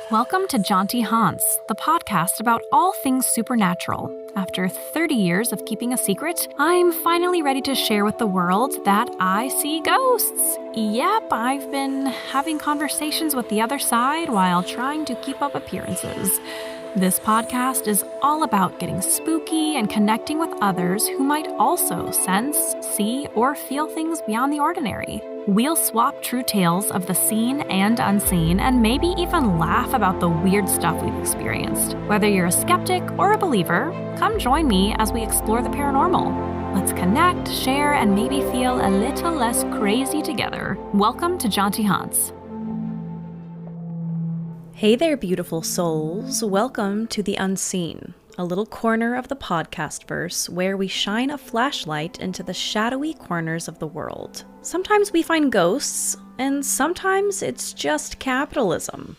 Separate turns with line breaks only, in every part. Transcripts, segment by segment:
Welcome to Jaunty Haunts, the podcast about all things supernatural. After 30 years of keeping a secret, I'm finally ready to share with the world that I see ghosts. Yep, I've been having conversations with the other side while trying to keep up appearances. This podcast is all about getting spooky and connecting with others who might also sense, see, or feel things beyond the ordinary. We'll swap true tales of the seen and unseen, and maybe even laugh about the weird stuff we've experienced. Whether you're a skeptic or a believer, come join me as we explore the paranormal. Let's connect, share, and maybe feel a little less crazy together. Welcome to Jaunty Haunts. Hey there, beautiful souls. Welcome to The Unseen, a little corner of the podcast-verse where we shine a flashlight into the shadowy corners of the world. Sometimes we find ghosts, and sometimes it's just capitalism.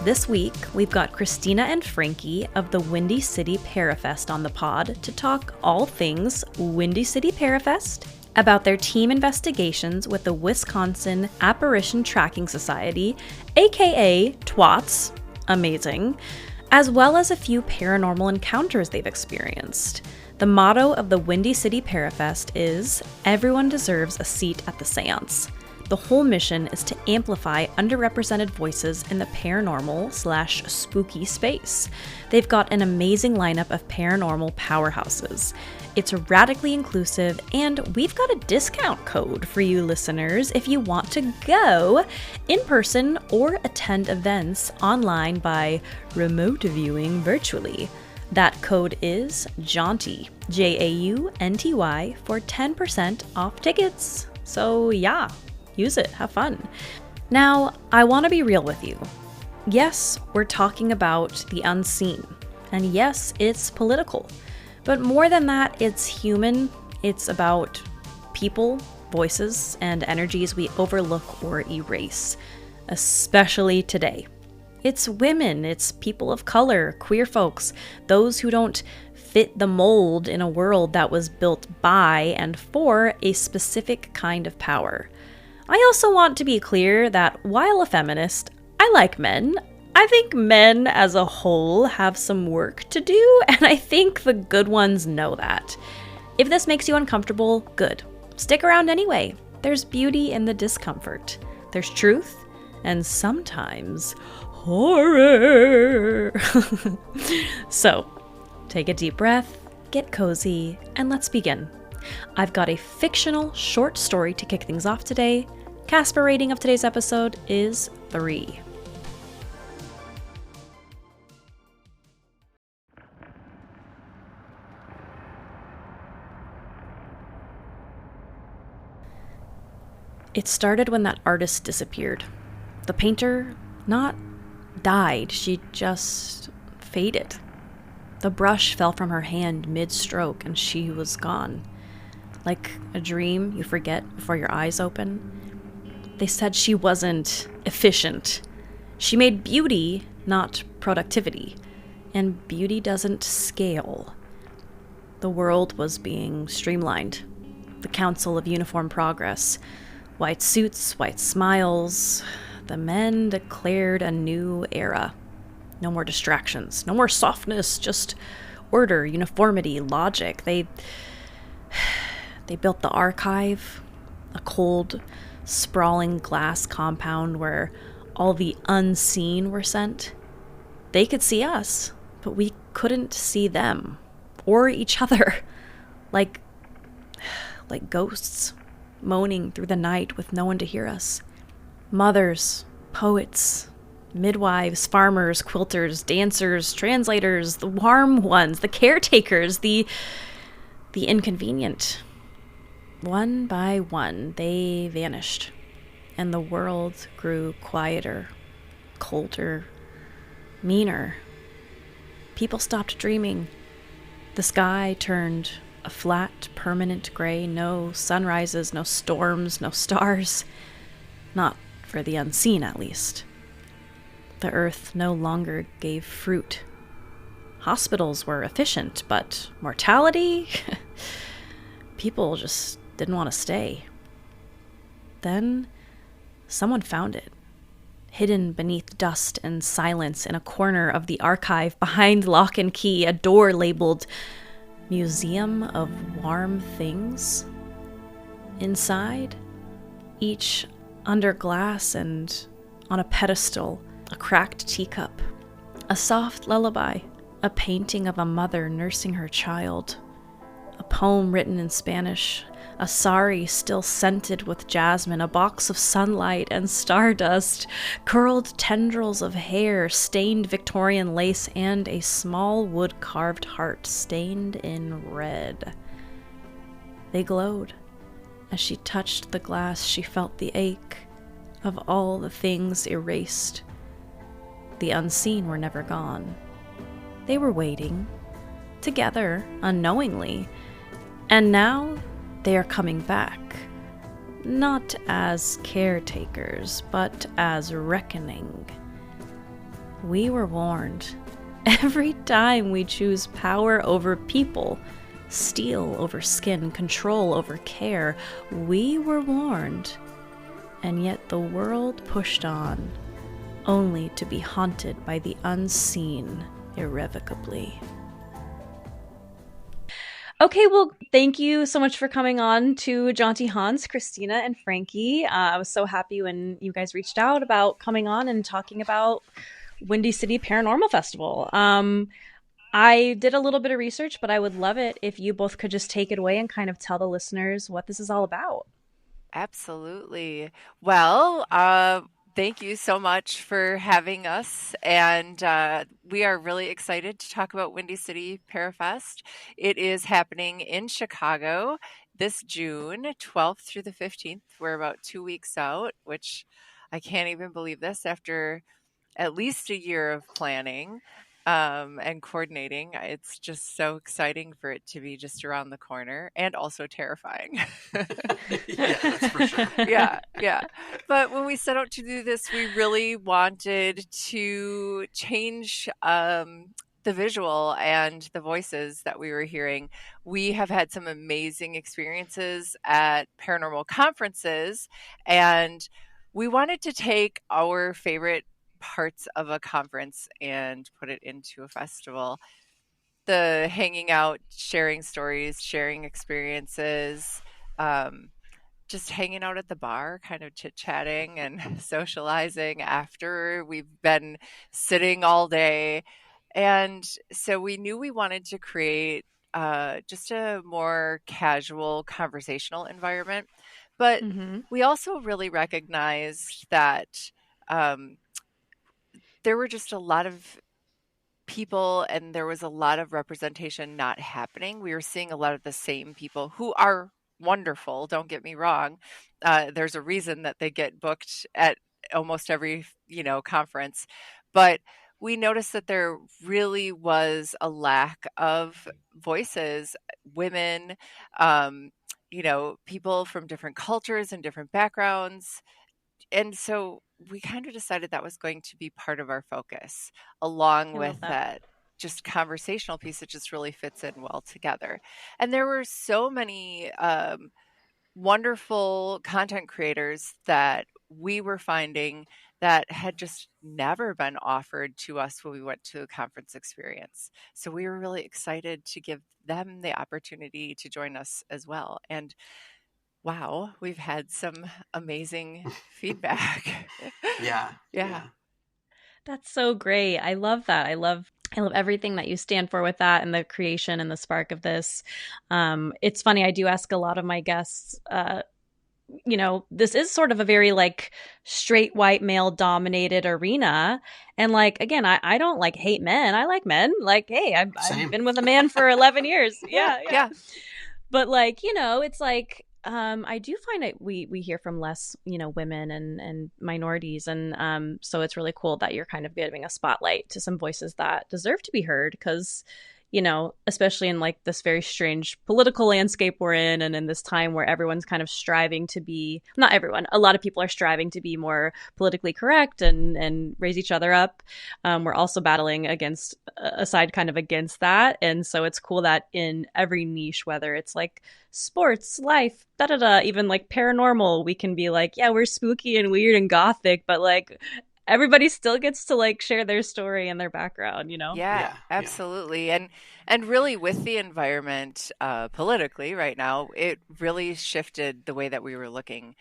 This week, we've got Christina and Franky of the Windy City Parafest on the pod to talk all things Windy City Parafest, about their team investigations with the Wisconsin Apparition Tracking Society, aka TWATS, amazing, as well as a few paranormal encounters they've experienced. The motto of the Windy City Parafest is, "Everyone deserves a seat at the seance." The whole mission is to amplify underrepresented voices in the paranormal/spooky space. They've got an amazing lineup of paranormal powerhouses. It's radically inclusive, and we've got a discount code for you listeners if you want to go in person or attend events online by remote viewing virtually. That code is JAUNTY, JAUNTY, for 10% off tickets. So yeah, use it, have fun. Now, I want to be real with you. Yes, we're talking about the unseen, and yes, it's political. But more than that, it's human. It's about people, voices, and energies we overlook or erase, especially today. It's women, it's people of color, queer folks, those who don't fit the mold in a world that was built by and for a specific kind of power. I also want to be clear that while a feminist, I like men. I think men as a whole have some work to do, and I think the good ones know that. If this makes you uncomfortable, good. Stick around anyway. There's beauty in the discomfort. There's truth, and sometimes horror. So, take a deep breath, get cozy, and let's begin. I've got a fictional short story to kick things off today. CASPER rating of today's episode is 3. It started when that artist disappeared. The painter, not died, she just faded. The brush fell from her hand mid-stroke and she was gone. Like a dream you forget before your eyes open. They said she wasn't efficient. She made beauty, not productivity. And beauty doesn't scale. The world was being streamlined. The Council of Uniform Progress. White suits, white smiles. The men declared a new era. No more distractions, no more softness, just order, uniformity, logic. They built the archive, a cold, sprawling glass compound where all the unseen were sent. They could see us, but we couldn't see them or each other. Like ghosts. Moaning through the night with no one to hear us. Mothers, poets, midwives, farmers, quilters, dancers, translators, the warm ones, the caretakers, the inconvenient. One by one, they vanished, and the world grew quieter, colder, meaner. People stopped dreaming. The sky turned a flat, permanent gray, no sunrises, no storms, no stars. Not for the unseen, at least. The earth no longer gave fruit. Hospitals were efficient, but mortality? People just didn't want to stay. Then someone found it. Hidden beneath dust and silence in a corner of the archive behind lock and key, a door labeled Museum of Warm Things. Inside, each under glass and on a pedestal, a cracked teacup, a soft lullaby, a painting of a mother nursing her child, a poem written in Spanish, a sari still scented with jasmine, a box of sunlight and stardust, curled tendrils of hair, stained Victorian lace, and a small wood-carved heart stained in red. They glowed. As she touched the glass, she felt the ache of all the things erased. The unseen were never gone. They were waiting, together, unknowingly, and now they are coming back, not as caretakers, but as reckoning. We were warned. Every time we choose power over people, steel over skin, control over care, we were warned. And yet the world pushed on, only to be haunted by the unseen irrevocably. Okay, well, thank you so much for coming on to Jaunty Hans, Christina and Franky. I was so happy when you guys reached out about coming on and talking about Windy City Paranormal Festival. I did a little bit of research, but I would love it if you both could just take it away and kind of tell the listeners what this is all about.
Absolutely. Well, thank you so much for having us. And we are really excited to talk about Windy City Parafest. It is happening in Chicago this June 12th through the 15th. We're about 2 weeks out, which I can't even believe this after at least a year of planning and coordinating. It's just so exciting for it to be just around the corner and also terrifying.
Yeah, that's for sure.
Yeah, yeah. But when we set out to do this, we really wanted to change the visual and the voices that we were hearing. We have had some amazing experiences at paranormal conferences, and we wanted to take our favorite parts of a conference and put it into a festival. The hanging out, sharing stories, sharing experiences, just hanging out at the bar, kind of chit chatting and socializing after we've been sitting all day. And so we knew we wanted to create just a more casual conversational environment. But
Mm-hmm.
we also really recognized that um, there were just a lot of people and there was a lot of representation not happening. We were seeing a lot of the same people who are wonderful, don't get me wrong. There's a reason that they get booked at almost every, conference. But we noticed that there really was a lack of voices, women, people from different cultures and different backgrounds. And so we kind of decided that was going to be part of our focus, along
I
with
love that.
that just conversational piece that just really fits in well together. And there were so many wonderful content creators that we were finding that had just never been offered to us when we went to a conference experience. So we were really excited to give them the opportunity to join us as well. And wow, we've had some amazing feedback.
Yeah,
Yeah.
yeah.
That's so great. I love that. I love everything that you stand for with that and the creation and the spark of this. It's funny, I do ask a lot of my guests, this is sort of a very like straight white male dominated arena. And like, again, I don't like hate men. I like men. Like, hey, I've
Same.
been with a man for 11 years.
Yeah.
Yeah. Yeah.
Yeah.
But like, it's like, I do find it we hear from less, women and minorities. And so it's really cool that you're kind of giving a spotlight to some voices that deserve to be heard because, especially in like this very strange political landscape we're in and in this time where everyone's kind of striving to be, not everyone, a lot of people are striving to be more politically correct and raise each other up. We're also battling against a side kind of against that. And so it's cool that in every niche, whether it's like sports, life, even like paranormal, we can be like, yeah, we're spooky and weird and gothic, but like everybody still gets to like share their story and their background, you know?
Yeah,
Yeah, yeah,
absolutely. And really with the environment politically right now, it really shifted the way that we were looking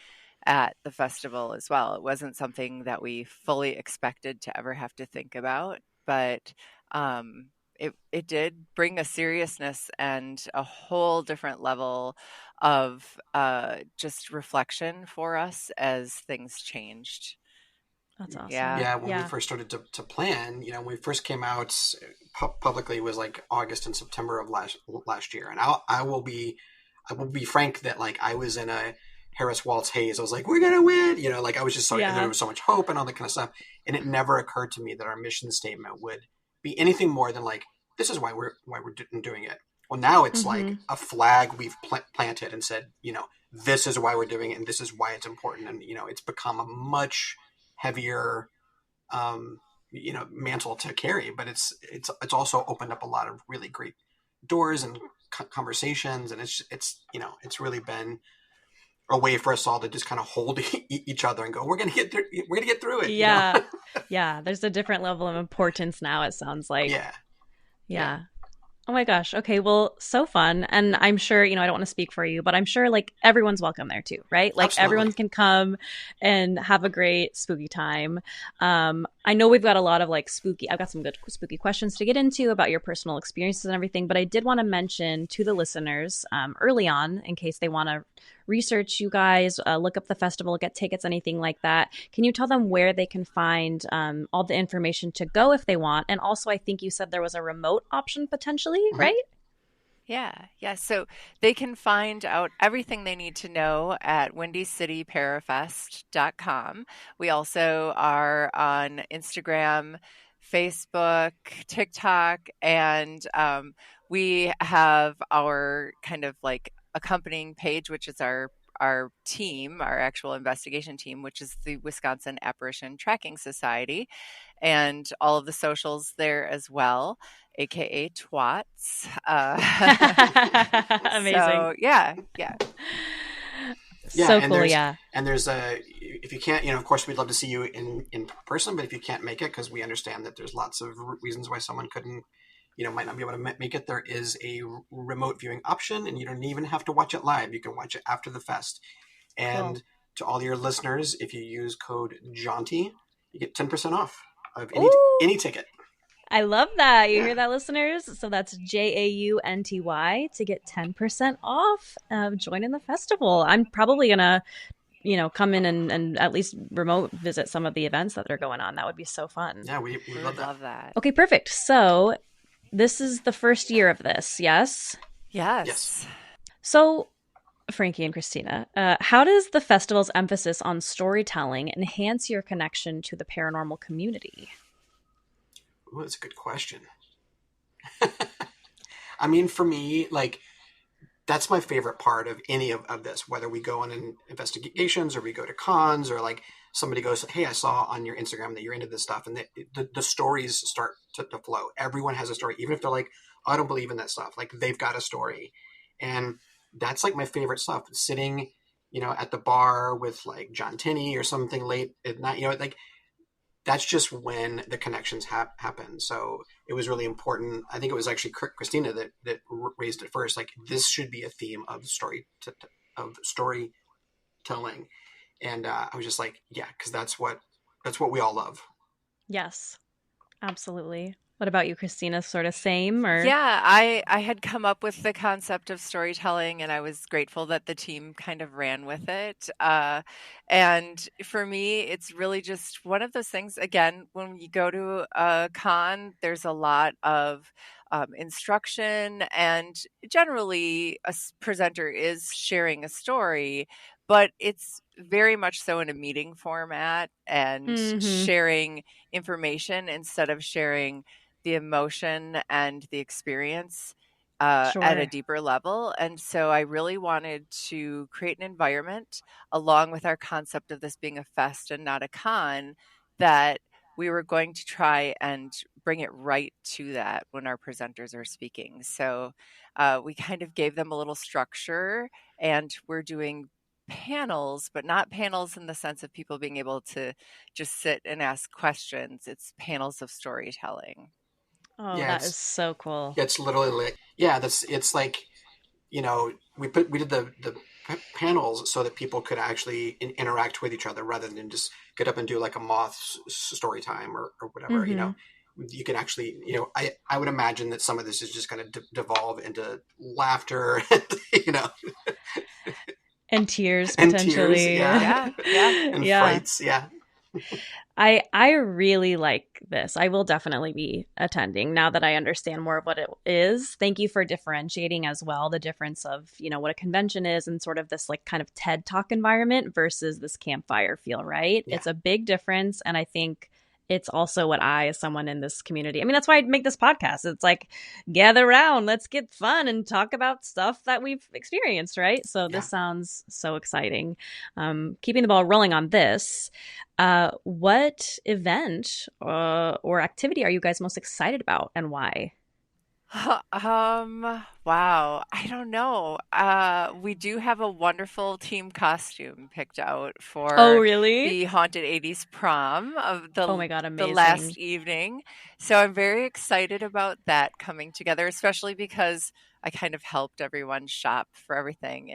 at the festival as well. It wasn't something that we fully expected to ever have to think about, but it did bring a seriousness and a whole different level of just reflection for us as things changed.
That's
Yeah.
awesome.
yeah. When we
Yeah.
first started to plan, when we first came out publicly, it was like August and September of last year. And I will be frank that like I was in a Harris Waltz haze. I was like, we're gonna win. Like I was just so there
Yeah.
was so much hope and all that kind of stuff. And it never occurred to me that our mission statement would be anything more than like, this is why we're doing it. Well, now it's like
Mm-hmm.
a flag we've planted and said, this is why we're doing it, and this is why it's important. And it's become a much heavier mantle to carry, but it's also opened up a lot of really great doors and conversations, and it's really been a way for us all to just kind of hold each other and go, we're gonna get through it.
Yeah. Yeah. There's a different level of importance now, it sounds like.
Yeah, yeah,
Yeah. Oh my gosh. Okay. Well, so fun. And I'm sure, I don't want to speak for you, but I'm sure like everyone's welcome there too, right? Like
absolutely.
everyone can come and have a great spooky time. I know we've got a lot of like I've got some good spooky questions to get into about your personal experiences and everything, but I did want to mention to the listeners early on, in case they want to research you guys, look up the festival, get tickets, anything like that. Can you tell them where they can find all the information to go if they want? And also, I think you said there was a remote option potentially,
Mhm.
right?
Yeah, yeah. So they can find out everything they need to know at windycityparafest.com. We also are on Instagram, Facebook, TikTok, and we have our kind of like accompanying page, which is our team, our actual investigation team, which is the Wisconsin Apparition Tracking Society, and all of the socials there as well, aka twats.
Amazing.
So yeah, yeah,
Yeah,
So
and
cool.
there's
Yeah.
and there's a if you can't, of course, we'd love to see you in person, but if you can't make it, because we understand that there's lots of reasons why someone couldn't, might not be able to make it. There is a remote viewing option, and you don't even have to watch it live. You can watch it after the fest.
Cool.
And to all your listeners, if you use code Jaunty, you get 10% off of any
Ooh,
any ticket.
I love that. You
Yeah,
hear that, listeners? So that's JAUNTY to get 10% off joining the festival. I'm probably going to, come in and at least remote visit some of the events that are going on. That would be so fun.
yeah, we
we
love
would
that.
love that.
Okay, perfect. So this is the first year of this, yes?
Yes.
Yes.
So, Frankie and Christina, how does the festival's emphasis on storytelling enhance your connection to the paranormal community?
Ooh, that's a good question. I mean, for me, like, that's my favorite part of any of this, whether we go on investigations or we go to cons or like somebody goes, hey, I saw on your Instagram that you're into this stuff. And the stories start to flow. Everyone has a story, even if they're like, I don't believe in that stuff. Like they've got a story. And that's like my favorite stuff. Sitting, at the bar with like John Tinney or something late at night, like that's just when the connections happen. So it was really important. I think it was actually Christina that raised it first. Like this should be a theme of of storytelling, and I was just like, yeah, because that's what we all love.
Yes, absolutely. What about you, Christina? Sort of same or?
Yeah, I had come up with the concept of storytelling, and I was grateful that the team kind of ran with it. And for me, it's really just one of those things. Again, when you go to a con, there's a lot of instruction, and generally, presenter is sharing a story, but it's very much so in a meeting format and
Mm-hmm.
sharing information instead of sharing the emotion and the experience at a
Sure.
deeper level. And so I really wanted to create an environment, along with our concept of this being a fest and not a con, that we were going to try and bring it right to that when our presenters are speaking. So we kind of gave them a little structure, and we're doing panels, but not panels in the sense of people being able to just sit and ask questions. It's panels of storytelling.
Oh,
Yeah,
that is so cool.
it's literally like, yeah, it's like, we did the panels so that people could actually interact with each other rather than just get up and do like a moth story time or whatever. You can actually, I would imagine that some of this is just going to devolve into laughter, you know,
And tears
and tears,
potentially.
Yeah.
and fights, yeah.
I really like this. I will definitely be attending now that I understand more of what it is. Thank you for differentiating as well the difference of, what a convention is and sort of this like kind of TED Talk environment versus this campfire feel, right?
Yeah.
It's a big difference. And I think it's also what I, as someone in this community, I mean, that's why I make this podcast. It's like, gather around, let's get fun and talk about stuff that we've experienced, right? So this sounds so exciting. Keeping the ball rolling on this, what event or activity are you guys most excited about and why?
Wow. I don't know. We do have a wonderful team costume picked out
Oh,
for
really?
the Haunted 80s prom of
Oh my God,
the
amazing.
last evening. So I'm very excited about that coming together, especially because I kind of helped everyone shop for everything.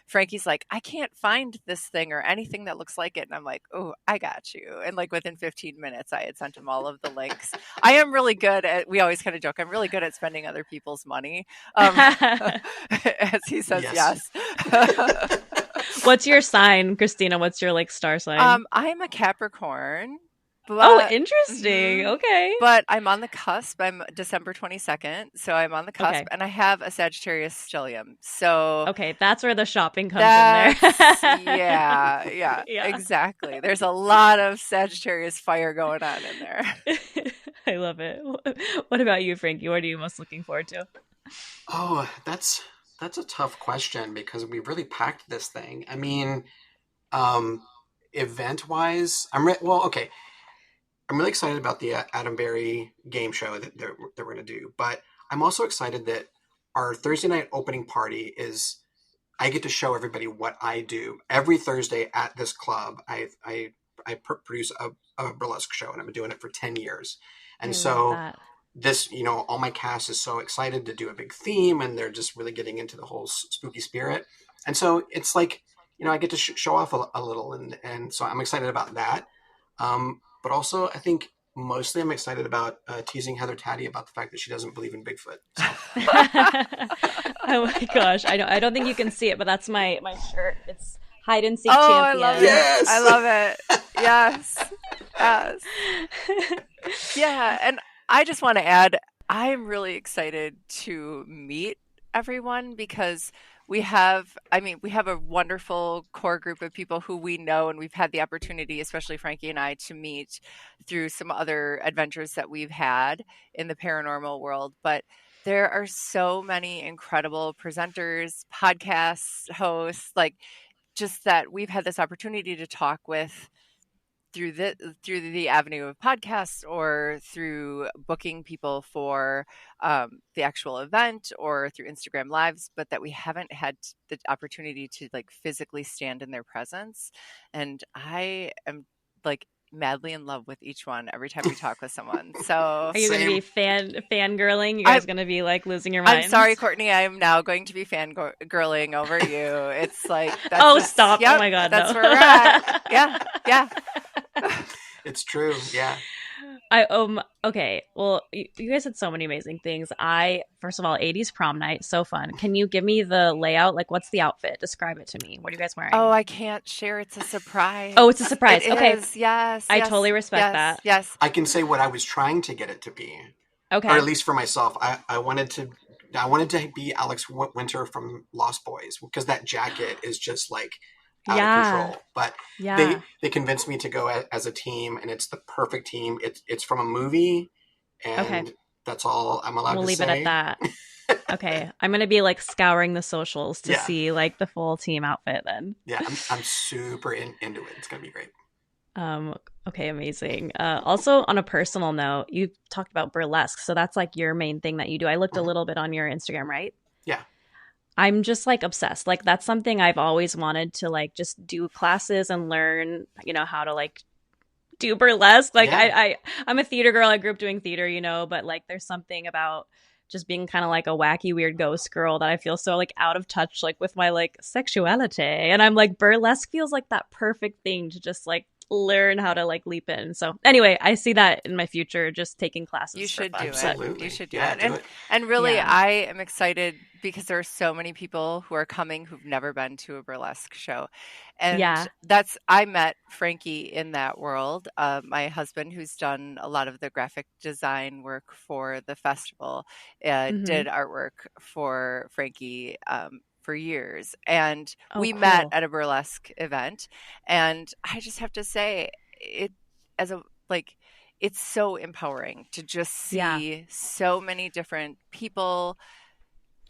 Frankie's like, I can't find this thing or anything that looks like it. And I'm like, oh, I got you. And like within 15 minutes, I had sent him all of the links. I am really good at, we always kind of joke, I'm really good at spending other people's money. As he says, yes.
What's your sign, Christina? What's your like star sign?
I'm a Capricorn.
But, interesting. Okay.
But I'm on the cusp. I'm December 22nd. So I'm on the cusp and I have a Sagittarius stellium. So
okay, that's where the shopping comes in there.
yeah, exactly. There's a lot of Sagittarius fire going on in there.
I love it. What about you, Frankie? What are you most looking forward to?
Oh, that's a tough question because we really packed this thing. I mean, event-wise, okay. I'm really excited about the Adam Berry game show that we're going to do, but I'm also excited that our Thursday night opening party is, I get to show everybody what I do. Every Thursday at this club, I produce a burlesque show, and I've been doing it for 10 years. And so this, all my cast is so excited to do a big theme, and they're just really getting into the whole spooky spirit. And so it's like, I get to show off a little, and so I'm excited about that. But also, I think mostly I'm excited about teasing Heather Taddy about the fact that she doesn't believe in Bigfoot. So.
Oh my gosh, I don't think you can see it, but that's my shirt. It's hide and seek
champion.
I love
it. Yes, I love it. Yes. Yeah, and I just want to add, I'm really excited to meet everyone because we have a wonderful core group of people who we know, and we've had the opportunity, especially Frankie and I, to meet through some other adventures that we've had in the paranormal world. But there are so many incredible presenters, podcast hosts, like just that we've had this opportunity to talk with through the avenue of podcasts or through booking people for the actual event or through Instagram lives, but that we haven't had the opportunity to like physically stand in their presence. And I am like madly in love with each one every time we talk with someone. So
are you going to be fangirling? You guys going to be like losing your minds?
I'm sorry, Courtney. I am now going to be fangirling over you. It's like
stop!
Yep,
oh my God,
that's where we're at. Yeah.
It's true. Yeah.
Okay. Well, you guys had so many amazing things. First of all, 80s prom night, so fun. Can you give me the layout? Like, what's the outfit? Describe it to me. What are you guys wearing?
Oh, I can't share. It's a surprise.
Oh, it's a surprise.
It
okay.
is. Yes.
I totally respect that.
Yes.
I can say what I was trying to get it to be.
Okay.
Or at least for myself, I wanted to be Alex Winter from Lost Boys because that jacket is just like out of control. But they convinced me to go as a team, and it's the perfect team. It's from a movie, and that's all I'm allowed to say.
We'll leave it at that. Okay, I'm gonna be like scouring the socials to see like the full team outfit then.
Yeah, I'm super into it. It's gonna be great.
Okay, amazing. Also, on a personal note, you talked about burlesque, so that's like your main thing that you do. I looked a little bit on your Instagram, right?
Yeah.
I'm just like obsessed. Like that's something I've always wanted to like just do classes and learn, how to like do burlesque. Like
Yeah.
I'm a theater girl. I grew up doing theater, but like there's something about just being kind of like a wacky weird ghost girl that I feel so like out of touch like with my like sexuality. And I'm like burlesque feels like that perfect thing to just like learn how to like leap in. So anyway, I see that in my future, just taking classes.
You should do
Absolutely.
it. You should do
Yeah,
it.
do it.
And really,
Yeah.
I am excited because there are so many people who are coming who've never been to a burlesque show. And
Yeah.
I met Franky in that world. My husband, who's done a lot of the graphic design work for the festival,
Mm-hmm.
did artwork for Franky for years. And
Oh,
we met
cool.
at a burlesque event. And I just have to say, it as a like it's so empowering to just
Yeah.
see so many different people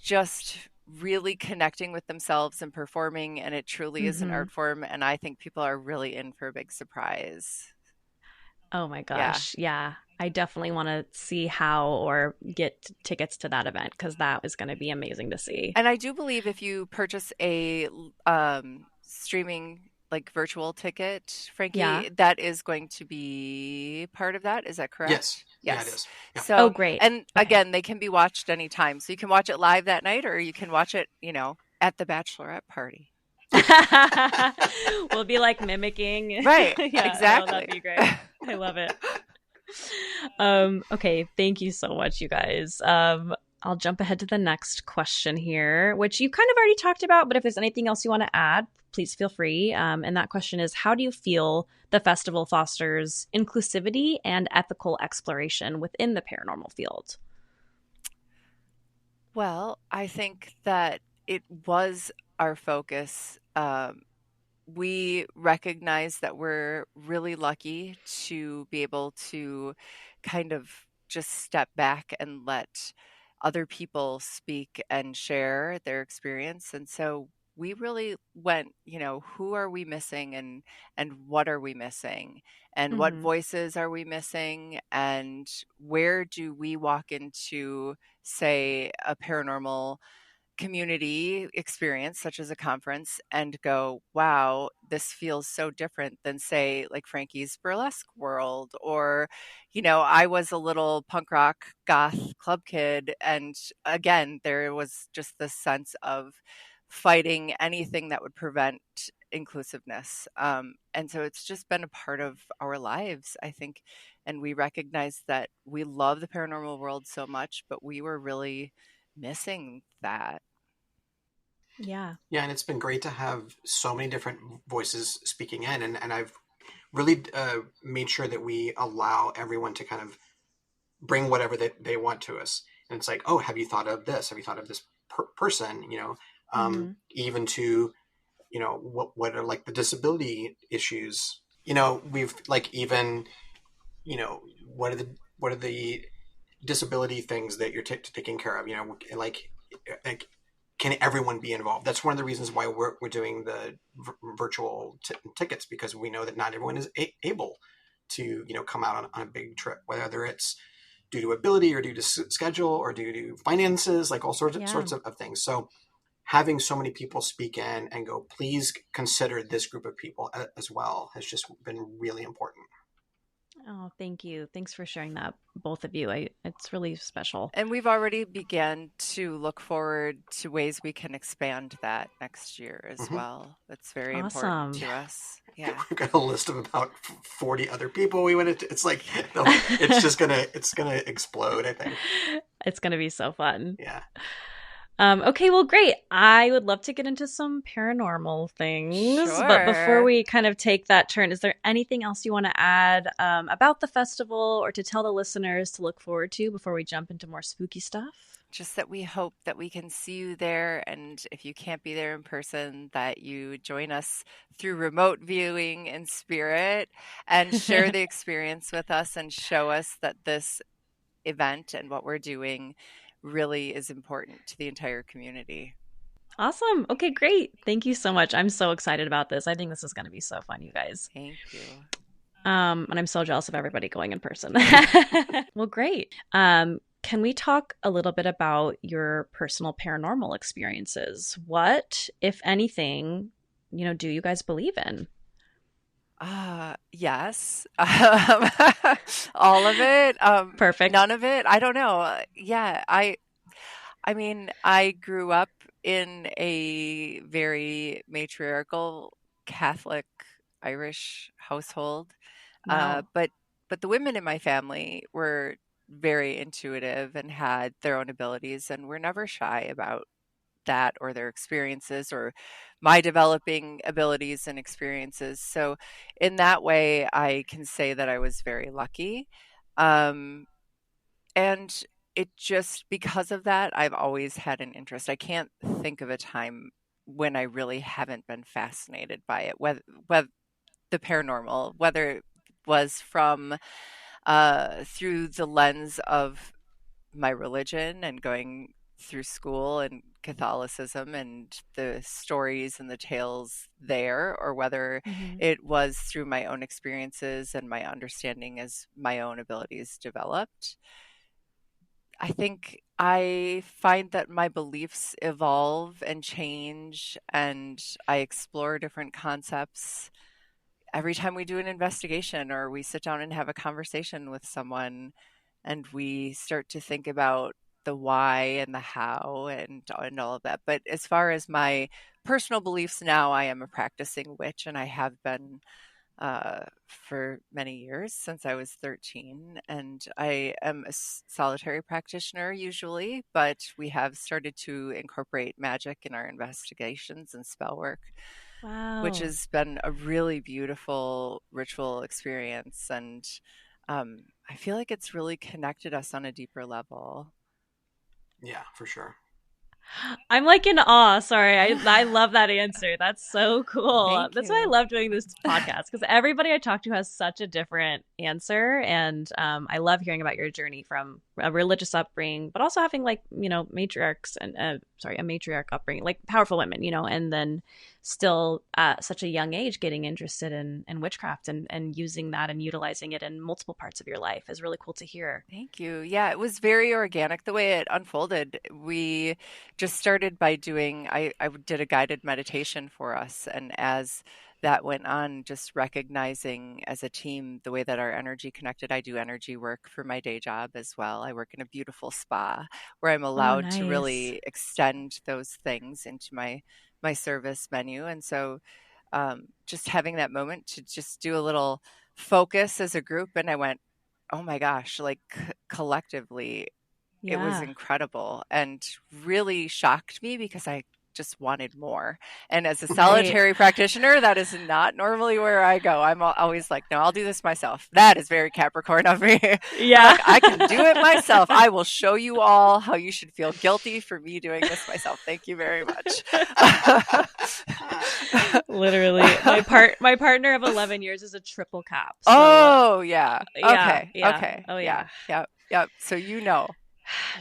just really connecting with themselves and performing, and it truly is an
Mm-hmm.
art form, and I think people are really in for a big surprise.
Oh my
Yeah.
gosh. Yeah. I definitely want to see how or get tickets to that event because that is going to be amazing to see.
And I do believe if you purchase a streaming like virtual ticket,
Yeah.
Frankie, that is going to be part of that. Is that correct?
Yes. Yeah, it
Yes.
is. Yeah.
Oh,
So,
great.
and
Okay.
again, they can be watched anytime. So you can watch it live that night or you can watch it, at the bachelorette party.
We'll be like mimicking.
Right.
Yeah. Oh, that'd
Exactly.
be great. I love it. Okay, thank you so much, you guys. I'll jump ahead to the next question here, which you kind of already talked about, but if there's anything else you want to add, please feel free. And that question is, how do you feel the festival fosters inclusivity and ethical exploration within the paranormal field?
Well, I think that it was our focus. We recognize that we're really lucky to be able to kind of just step back and let other people speak and share their experience. And so we really went, who are we missing and what are we missing? And what
Mm-hmm.
voices are we missing? And where do we walk into, say, a paranormal community experience such as a conference and go, wow, this feels so different than, say, like Frankie's burlesque world, or I was a little punk rock goth club kid, and again there was just this sense of fighting anything that would prevent inclusiveness, and so it's just been a part of our lives, I think, and we recognize that we love the paranormal world so much, but we were really missing that.
Yeah.
Yeah, and it's been great to have so many different voices speaking in, and I've really made sure that we allow everyone to kind of bring whatever they want to us. And it's like, oh, have you thought of this? Have you thought of this person?
Mm-hmm.
Even to what are like the disability issues. We've like even what are the disability things that you're taking care of. Like can everyone be involved? That's one of the reasons why we're doing the virtual tickets, because we know that not everyone is able to come out on a big trip, whether it's due to ability or due to schedule or due to finances, like all sorts of things. So having so many people speak in and go, please consider this group of people as well, has just been really important.
Oh, thank you. Thanks for sharing that, both of you. It's really special.
And we've already began to look forward to ways we can expand that next year as well. That's very important to us. Yeah.
We've got a list of about 40 other people we went into. It's like, it's gonna explode, I think.
It's gonna be so fun.
Yeah.
Okay, well, great. I would love to get into some paranormal things.
Sure.
But before we kind of take that turn, is there anything else you want to add about the festival or to tell the listeners to look forward to before we jump into more spooky stuff?
Just that we hope that we can see you there. And if you can't be there in person, that you join us through remote viewing in spirit and share the experience with us and show us that this event and what we're doing really is important to the entire community.
Awesome. Okay, great. Thank you so much. I'm so excited about this. I think this is going to be so fun, you guys.
Thank you.
And I'm so jealous of everybody going in person. Well, great. Can can we talk a little bit about your personal paranormal experiences? What, if anything, do you guys believe in?
Yes. All of it.
Perfect.
None of it. I don't know. Yeah, I mean, I grew up in a very matriarchal Catholic Irish household.
Wow.
But the women in my family were very intuitive and had their own abilities and were never shy about that or their experiences or my developing abilities and experiences. So in that way, I can say that I was very lucky. Um, and it just because of that, I've always had an interest. I can't think of a time when I really haven't been fascinated by it, whether the paranormal, whether it was from through the lens of my religion and going through school and Catholicism and the stories and the tales there, or whether
Hmm.
it was through my own experiences and my understanding as my own abilities developed. I think I find that my beliefs evolve and change, and I explore different concepts every time we do an investigation or we sit down and have a conversation with someone and we start to think about the why and the how and all of that. But as far as my personal beliefs now, I am a practicing witch and I have been for many years since I was 13. And I am a solitary practitioner usually, but we have started to incorporate magic in our investigations and spell work, which
Wow.
has been a really beautiful ritual experience. And I feel like it's really connected us on a deeper level.
Yeah, for sure.
I'm like in awe. Sorry. I love that answer. That's so cool.
Thank
That's why I
you.
love doing this podcast because everybody I talk to has such a different answer. And I love hearing about your journey from a religious upbringing, but also having like, matriarchs and, a matriarch upbringing, like powerful women, and then still at such a young age getting interested in witchcraft and using that and utilizing it in multiple parts of your life is really cool to hear.
Thank you. Yeah, it was very organic the way it unfolded. We just started by I did a guided meditation for us. And as that went on, just recognizing as a team the way that our energy connected. I do energy work for my day job as well. I work in a beautiful spa where I'm
Oh,
allowed to
nice.
really extend those things into my service menu. And so just having that moment to just do a little focus as a group. And I went, oh my gosh, like collectively, it was
Yeah.
incredible and really shocked me because I just wanted more. And as a
Right.
solitary practitioner, that is not normally where I go. I'm always like, no, I'll do this myself. That is very Capricorn of me. I'm
Yeah.
like, I can do it myself. I will show you all how you should feel guilty for me doing this myself. Thank you very much.
Literally. My partner of 11 years is a triple cap. So,
Oh, yeah.
yeah,
Okay.
yeah.
Okay.
Oh
Yeah.
yeah.
Yep. Yep. So you know.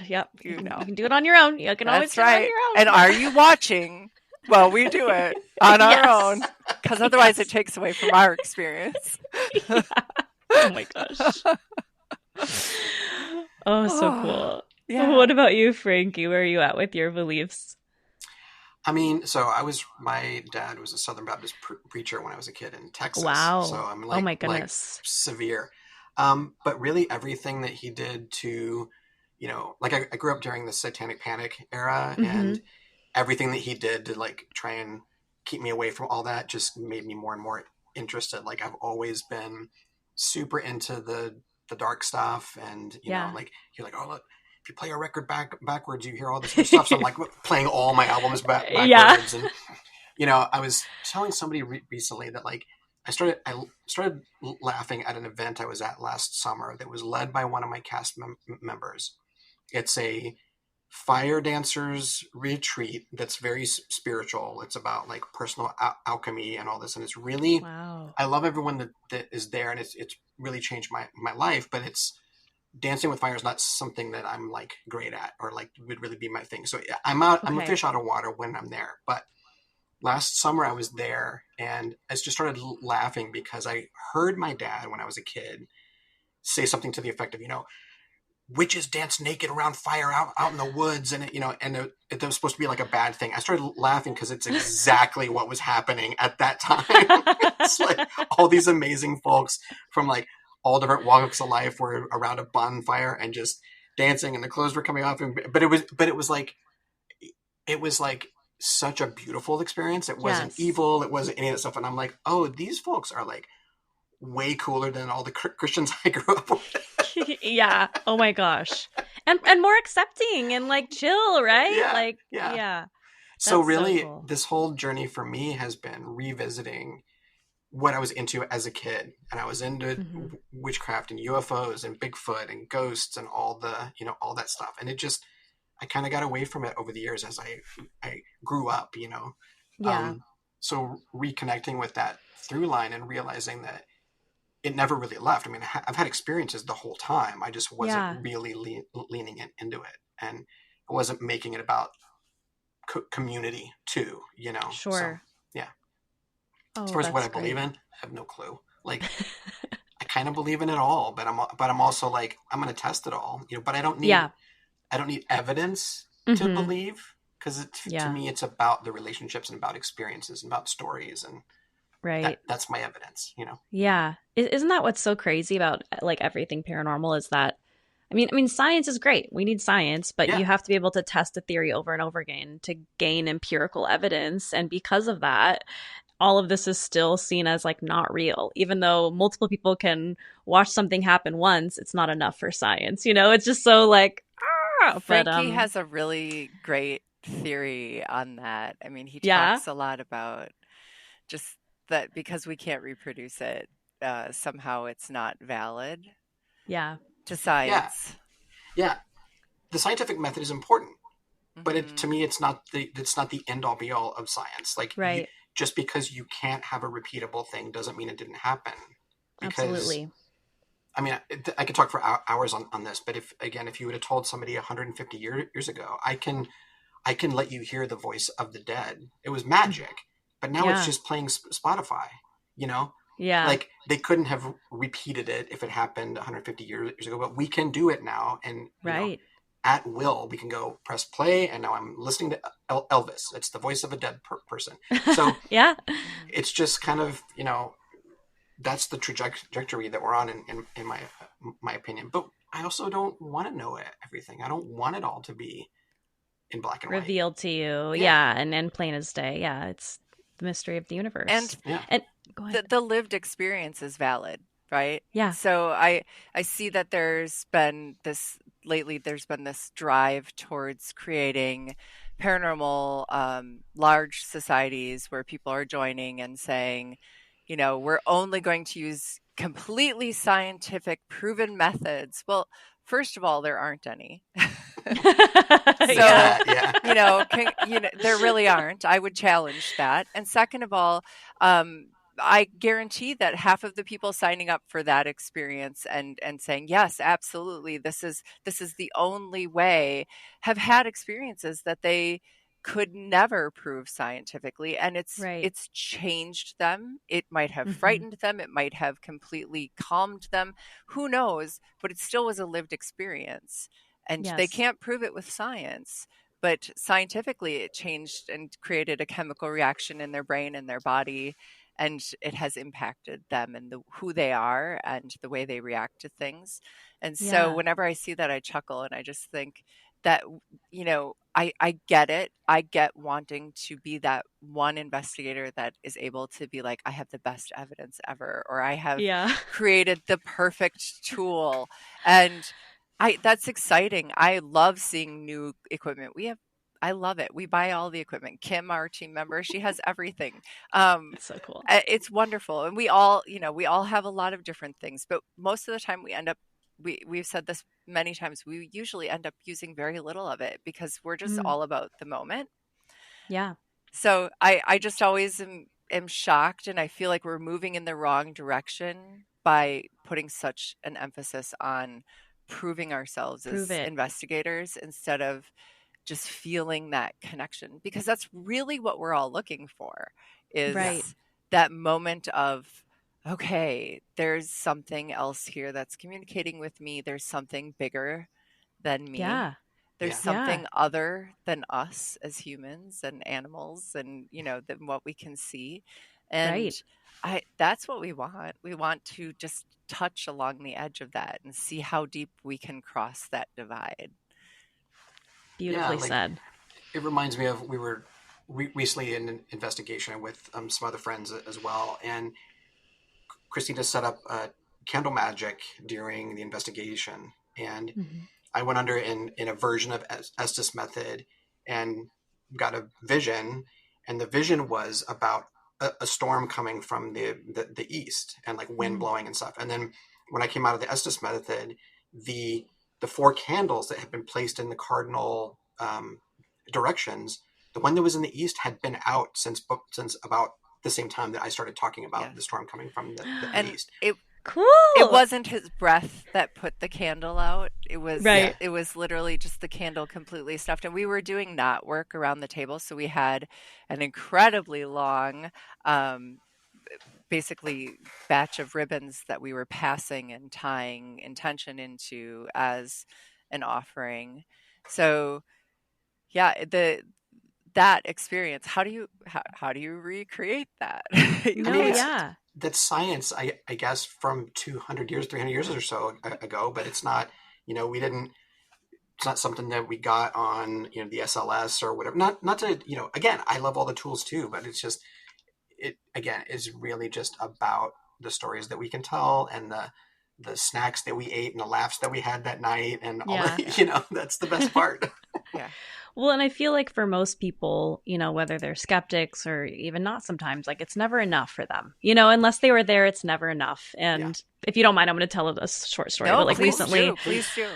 Yep. You
You
can
know.
you can do it on your own. You can always
That's
do it on
right.
your
And
own.
are you watching while we do it on our own?
Yes.
Because otherwise it
Yes.
takes away from our experience.
Yeah. Oh my gosh. Oh, so
Oh,
cool.
yeah.
What about you, Frankie? Where are you at with your beliefs?
I mean, my dad was a Southern Baptist preacher when I was a kid in Texas. So
Wow.
I'm
Oh my
like
goodness.
severe. But really everything that he did to, like I grew up during the Satanic Panic era,
Mm-hmm.
and everything that he did to like try and keep me away from all that just made me more and more interested. Like I've always been super into the dark stuff, and
Yeah.
like you're like, oh look, if you play a record backwards, you hear all this weird stuff. So I'm like playing all my albums
Yeah.
backwards, and I was telling somebody recently that like I started laughing at an event I was at last summer that was led by one of my cast members. It's a fire dancers retreat that's very spiritual. It's about like personal alchemy and all this, and it's really,
Wow.
I love everyone that is there, and it's really changed my life. But it's dancing with fire is not something that I'm like great at or like would really be my thing. So yeah, I'm a
Okay.
fish out of water when I'm there. But last summer I was there and I just started laughing because I heard my dad when I was a kid say something to the effect of, witches dance naked around fire out in the woods, and it was supposed to be like a bad thing. I started laughing because it's exactly what was happening at that time. It's like all these amazing folks from like all different walks of life were around a bonfire and just dancing, and the clothes were coming off. But it was like such a beautiful experience. It wasn't
Yes.
evil. It wasn't any of that stuff. And I'm like, oh, these folks are like way cooler than all the Christians I grew up with.
Yeah. Oh my gosh. And more accepting and like chill, right?
Yeah,
Like,
yeah.
yeah.
So
That's
really,
so cool.
this whole journey for me has been revisiting what I was into as a kid. And I was into witchcraft and UFOs and Bigfoot and ghosts and all that stuff. And I kind of got away from it over the years as I grew up,
Yeah.
So reconnecting with that through line and realizing that it never really left. I mean, I've had experiences the whole time. I just wasn't really leaning into it. And I wasn't making it about community too,
Sure.
So, yeah.
Oh,
as far as what I believe in, I have no clue. Like, I kind of believe in it all, but I'm also like, I'm going to test it all, but I don't need evidence to believe, because to me, it's about the relationships and about experiences and about stories, and
right.
that's my evidence,
Yeah. Isn't that what's so crazy about like everything paranormal is that I mean, science is great. We need science, but
Yeah.
you have to be able to test a theory over and over again to gain empirical evidence. And because of that, all of this is still seen as like not real. Even though multiple people can watch something happen once, it's not enough for science. It's just so like,
Franky has a really great theory on that. I mean, he talks a lot about just that because we can't reproduce it, somehow it's not valid.
Yeah.
To science.
Yeah. The scientific method is important, but to me, it's not the end all be all of science. Like,
right.
Just because you can't have a repeatable thing doesn't mean it didn't happen. Because,
absolutely.
I mean, I could talk for hours on this, but if you would have told somebody 150 years ago, I can let you hear the voice of the dead. It was magic, but now it's just playing Spotify,
Yeah.
Like, they couldn't have repeated it if it happened 150 years ago, but we can do it now. And
right.
At will, we can go press play, and now I'm listening to Elvis. It's the voice of a dead person. So
yeah,
it's just kind of, that's the trajectory that we're on in my opinion. But I also don't want to know everything. I don't want it all to be in black and white.
Revealed to you. Yeah. And plain as day. Yeah. It's the mystery of the universe.
And the lived experience is valid, right?
Yeah.
So I see that there's been this drive towards creating paranormal large societies where people are joining and saying, we're only going to use completely scientific proven methods. Well, first of all, there aren't any. So, there really aren't. I would challenge that. And second of all, I guarantee that half of the people signing up for that experience and saying, yes, absolutely, this is the only way, have had experiences that they could never prove scientifically. And it's changed them. It might have frightened them. It might have completely calmed them. Who knows? But it still was a lived experience. And they can't prove it with science. But scientifically, it changed and created a chemical reaction in their brain and their body. And it has impacted them and who they are and the way they react to things. And so whenever I see that, I chuckle and I just think that, I get it. I get wanting to be that one investigator that is able to be like, I have the best evidence ever, or I have created the perfect tool. And that's exciting. I love seeing new equipment. I love it. We buy all the equipment. Kim, our team member, she has everything.
It's so cool.
It's wonderful. And we all have a lot of different things, but most of the time we end up, we've said this many times, we usually end up using very little of it because we're just all about the moment.
Yeah.
So I just always am shocked, and I feel like we're moving in the wrong direction by putting such an emphasis on proving ourselves as investigators instead of just feeling that connection, because that's really what we're all looking for, is that moment of, okay, there's something else here that's communicating with me. There's something bigger than me.
Yeah.
There's
Yeah.
something other than us as humans and animals and, than what we can see. And
Right.
that's what we want. We want to just touch along the edge of that and see how deep we can cross that divide.
Yeah,
Beautifully
like
said.
it reminds me of we were recently in an investigation with some other friends as well, and Christina set up candle magic during the investigation, and
Mhm.
I went under in a version of Estes method and got a vision, and the vision was about a storm coming from the east and like wind
Mm.
blowing and stuff. And then when I came out of the Estes method, the the four candles that had been placed in the cardinal directions, the one that was in the east had been out since about the same time that I started talking about the
Yes.
storm coming from the
And
east.
it
Cool.
wasn't his breath that put the candle out.
Yeah.
Right.
It was literally just the candle completely stuffed. And we were doing knot work around the table, so we had an incredibly long, basically batch of ribbons that we were passing and tying intention into as an offering. So yeah, that experience, how do you recreate that? You
I mean,
No,
can't.
yeah.
that's science, I guess, from 200 years, 300 years or so ago, but it's not, we didn't, it's not something that we got on, the SLS or whatever. Not to, again, I love all the tools too, but it's just, it, again, is really just about the stories that we can tell and the snacks that we ate and the laughs that we had that night and all
Yeah.
the, that's the best part.
Yeah.
Well, and I feel like for most people, whether they're skeptics or even not sometimes, like it's never enough for them. Unless they were there, it's never enough. And
Yeah.
if you don't mind, I'm going to tell a short story.
No,
But like
please
recently,
do. Please do.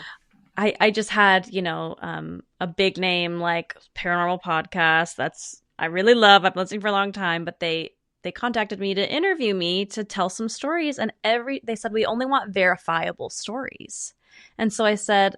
I just had, a big name like paranormal podcast that's I really love. I've been listening for a long time, but they contacted me to interview me to tell some stories, and they said we only want verifiable stories. And so I said,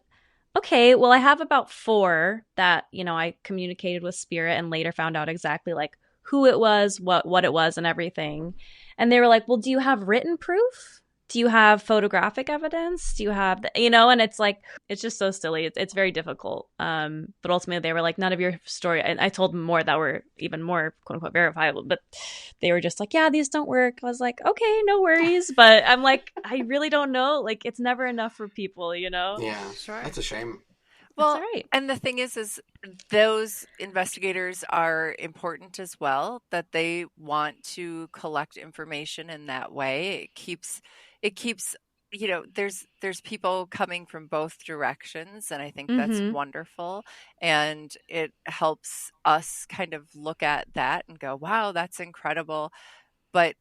okay, well, I have about 4 that, I communicated with Spirit and later found out exactly like who it was, what it was and everything. And they were like, well, do you have written proof? Do you have photographic evidence? Do you have, and it's like, it's just so silly. It's very difficult. But ultimately they were like, none of your story. And I told them more that were even more quote unquote verifiable, but they were just like, yeah, these don't work. I was like, okay, no worries. But I'm like, I really don't know. Like, it's never enough for people,
Yeah.
Sure.
That's a shame.
That's
Well,
all right.
and the thing is those investigators are important as well, that they want to collect information in that way. It keeps, there's people coming from both directions, and I think that's
Mm-hmm.
wonderful. And it helps us kind of look at that and go, wow, that's incredible. But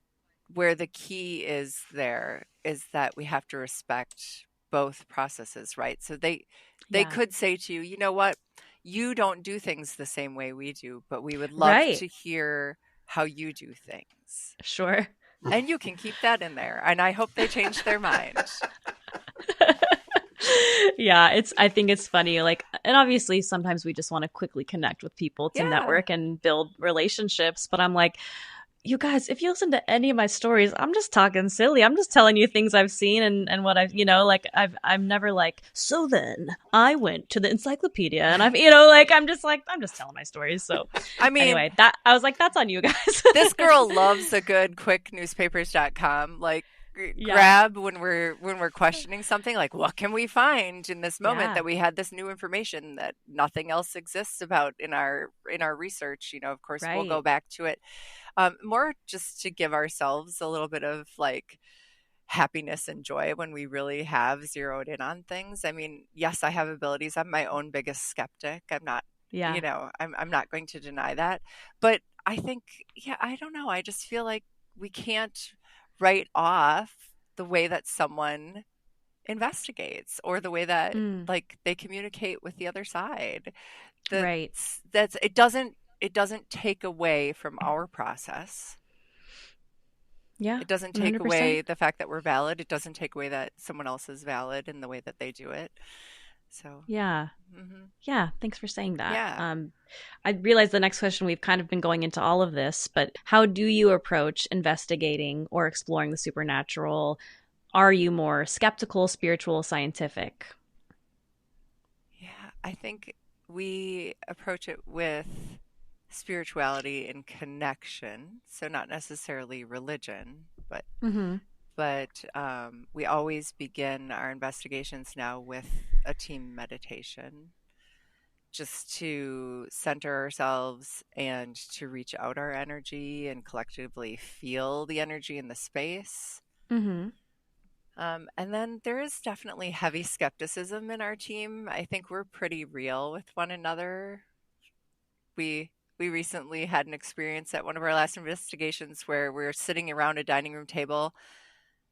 where the key is there is that we have to respect both processes, right? So they
Yeah.
could say to you, you know what, you don't do things the same way we do, but we would love
Right.
to hear how you do things.
Sure.
And you can keep that in there. And I hope they change their mind.
Yeah, I think it's funny. Like, and obviously sometimes we just want to quickly connect with people to
Yeah.
network and build relationships. But I'm like, you guys, if you listen to any of my stories, I'm just talking silly. I'm just telling you things I've seen and what I've, like I'm never like, so then I went to the encyclopedia and I've, I'm just telling my stories. So
I mean,
anyway, that I was like, that's on you guys.
this girl loves a good quicknewspapers.com. Like,
Yeah.
grab when we're questioning something, like, what can we find in this moment
Yeah.
that we had this new information that nothing else exists about in our research. Of course, we'll go
Right.
back to it, more just to give ourselves a little bit of like happiness and joy when we really have zeroed in on things. I mean, yes, I have abilities. I'm my own biggest skeptic. I'm not,
Yeah.
I'm not going to deny that. But I think, yeah, I don't know. I just feel like we can't write off the way that someone investigates or the way that
Mm.
like they communicate with the other side.
Right.
That's it doesn't take away from our process.
Yeah.
It doesn't take
100%.
away the fact that we're valid. It doesn't take away that someone else is valid in the way that they do it. So,
Yeah.
mhm.
Yeah. Thanks for saying that.
Yeah.
I realize the next question, we've kind of been going into all of this, but how do you approach investigating or exploring the supernatural? Are you more skeptical, spiritual, scientific?
I think we approach it with spirituality and connection, so not necessarily religion, but
Mm-hmm.
we always begin our investigations now with a team meditation, just to center ourselves and to reach out our energy and collectively feel the energy in the space.
Mm-hmm.
And then there is definitely heavy skepticism in our team. I think we're pretty real with one another. We recently had an experience at one of our last investigations where we're sitting around a dining room table,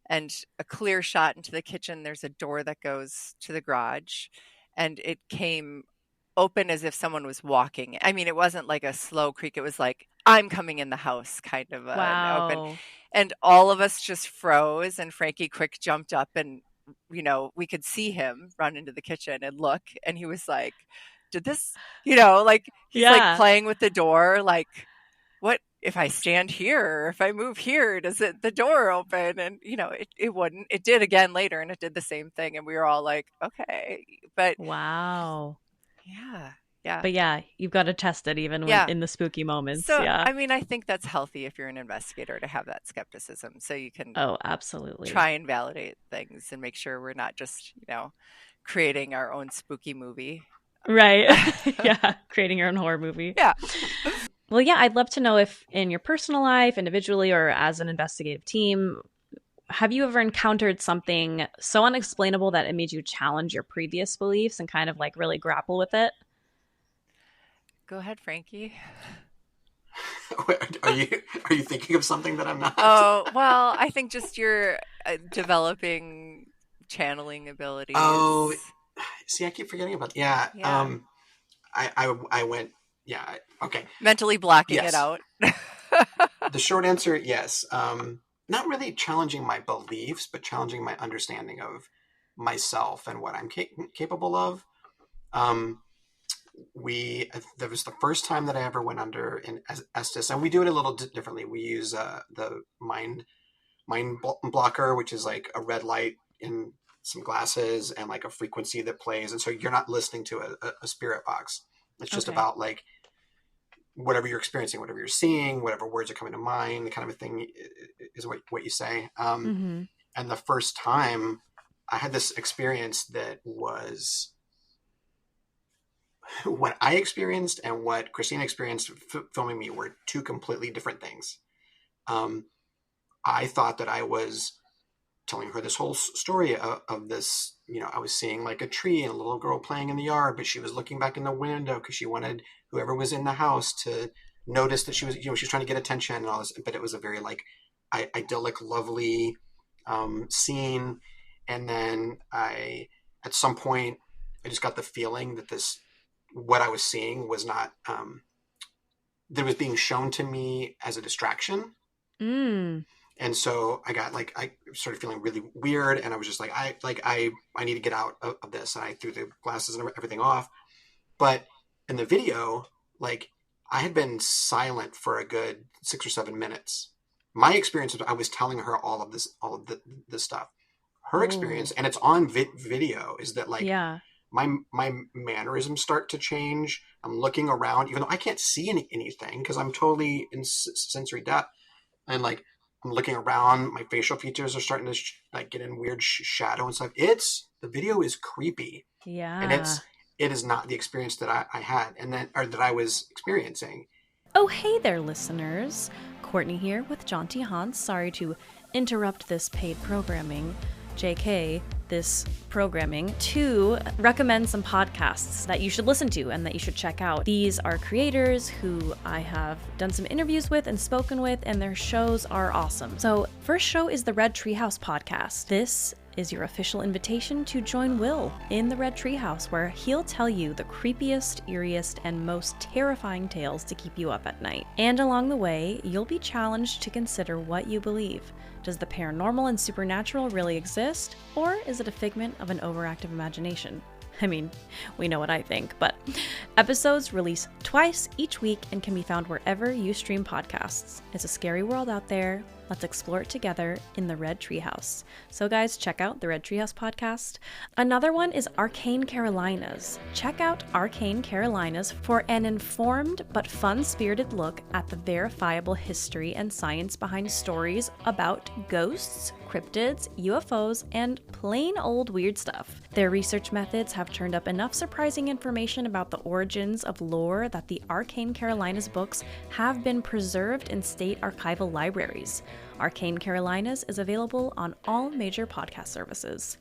and a clear shot into the kitchen. There's a door that goes to the garage, and it came open as if someone was walking. I mean, it wasn't like a slow creak. It was like, I'm coming in the house kind of an open.
Wow.
And all of us just froze, and Frankie quick jumped up, and, we could see him run into the kitchen and look. And he was like, did this, like he's like
Yeah.
playing with the door, like, what if I stand here, or if I move here, does the door open? And it wouldn't. It did again later, and it did the same thing, and we were all like, okay. But
Wow.
yeah.
But yeah, you've got to test it even when in the spooky moments.
So
yeah.
I mean, I think that's healthy if you're an investigator to have that skepticism, so you can
absolutely
try and validate things and make sure we're not just creating our own spooky movie.
Right. Yeah, creating your own horror movie.
Yeah.
Well, yeah, I'd love to know if in your personal life, individually, or as an investigative team, have you ever encountered something so unexplainable that it made you challenge your previous beliefs and kind of like really grapple with it?
Go ahead, Frankie.
Are you thinking of something that I'm not?
Oh, well, I think just your developing channeling abilities.
Oh, see, I keep forgetting about. Yeah. I went. Yeah. Okay.
Mentally blocking it out.
The short answer, yes. Not really challenging my beliefs, but challenging my understanding of myself and what I'm capable of. There was the first time that I ever went under in Estes, and we do it a little differently. We use the mind blocker, which is like a red light in some glasses and like a frequency that plays, and so you're not listening to a spirit box. It's just about like whatever you're experiencing, whatever you're seeing, whatever words are coming to mind, the kind of a thing is what you say. And the first time I had this experience that was what I experienced and what Christina experienced filming me were two completely different things. I thought that I was telling her this whole story of this, I was seeing like a tree and a little girl playing in the yard, but she was looking back in the window because she wanted whoever was in the house to notice that she was, she was trying to get attention and all this, but it was a very like idyllic, lovely scene. And then at some point, I just got the feeling that what I was seeing was not, that was being shown to me as a distraction. And so I started feeling really weird, and I was just like, I need to get out of this. And I threw the glasses and everything off. But in the video, like I had been silent for a good 6 or 7 minutes. My experience was I was telling her all of this stuff. Her experience, and it's on video, is that like, my mannerisms start to change. I'm looking around, even though I can't see anything because I'm totally in sensory depth. And like, I'm looking around, my facial features are starting to like get in weird shadow and stuff. The video is creepy.
Yeah.
And it is not the experience that I had that I was experiencing.
Oh, hey there, listeners. Courtney here with Jaunty Hans. Sorry to interrupt this paid programming. JK, this programming, to recommend some podcasts that you should listen to and that you should check out. These are creators who I have done some interviews with and spoken with, and their shows are awesome. So, first show is the Red Treehouse podcast. This is your official invitation to join Will in the Red Treehouse, where he'll tell you the creepiest, eeriest, and most terrifying tales to keep you up at night. And along the way, you'll be challenged to consider what you believe. Does the paranormal and supernatural really exist, or is it a figment of an overactive imagination? I mean, we know what I think, but episodes release twice each week and can be found wherever you stream podcasts. It's a scary world out there. Let's explore it together in the Red Treehouse. So guys, check out the Red Treehouse podcast. Another one is Arcane Carolinas. Check out Arcane Carolinas for an informed but fun-spirited look at the verifiable history and science behind stories about ghosts, cryptids, UFOs, and plain old weird stuff. Their research methods have turned up enough surprising information about the origins of lore that the Arcane Carolinas books have been preserved in state archival libraries. Arcane Carolinas is available on all major podcast services.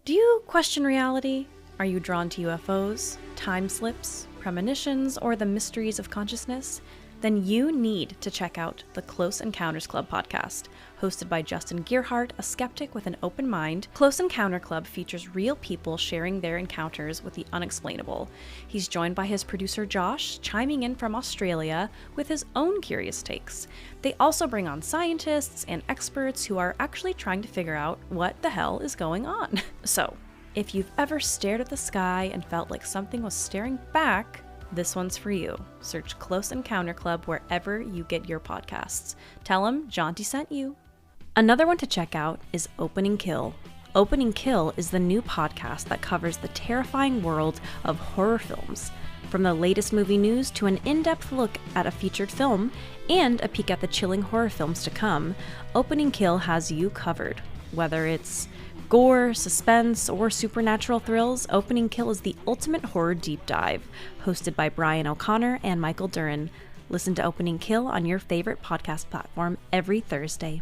Do you question reality? Are you drawn to UFOs, time slips, premonitions, or the mysteries of consciousness? Then you need to check out the Close Encounters Club podcast. Hosted by Justin Gearhart, a skeptic with an open mind, Close Encounter Club features real people sharing their encounters with the unexplainable. He's joined by his producer Josh, chiming in from Australia with his own curious takes. They also bring on scientists and experts who are actually trying to figure out what the hell is going on. So, if you've ever stared at the sky and felt like something was staring back, this one's for you. Search Close Encounter Club wherever you get your podcasts. Tell them Jaunty sent you. Another one to check out is Opening Kill. Opening Kill is the new podcast that covers the terrifying world of horror films. From the latest movie news to an in-depth look at a featured film and a peek at the chilling horror films to come, Opening Kill has you covered. Whether it's gore, suspense, or supernatural thrills, Opening Kill is the ultimate horror deep dive. Hosted by Brian O'Connor and Michael Duran. Listen to Opening Kill on your favorite podcast platform every Thursday.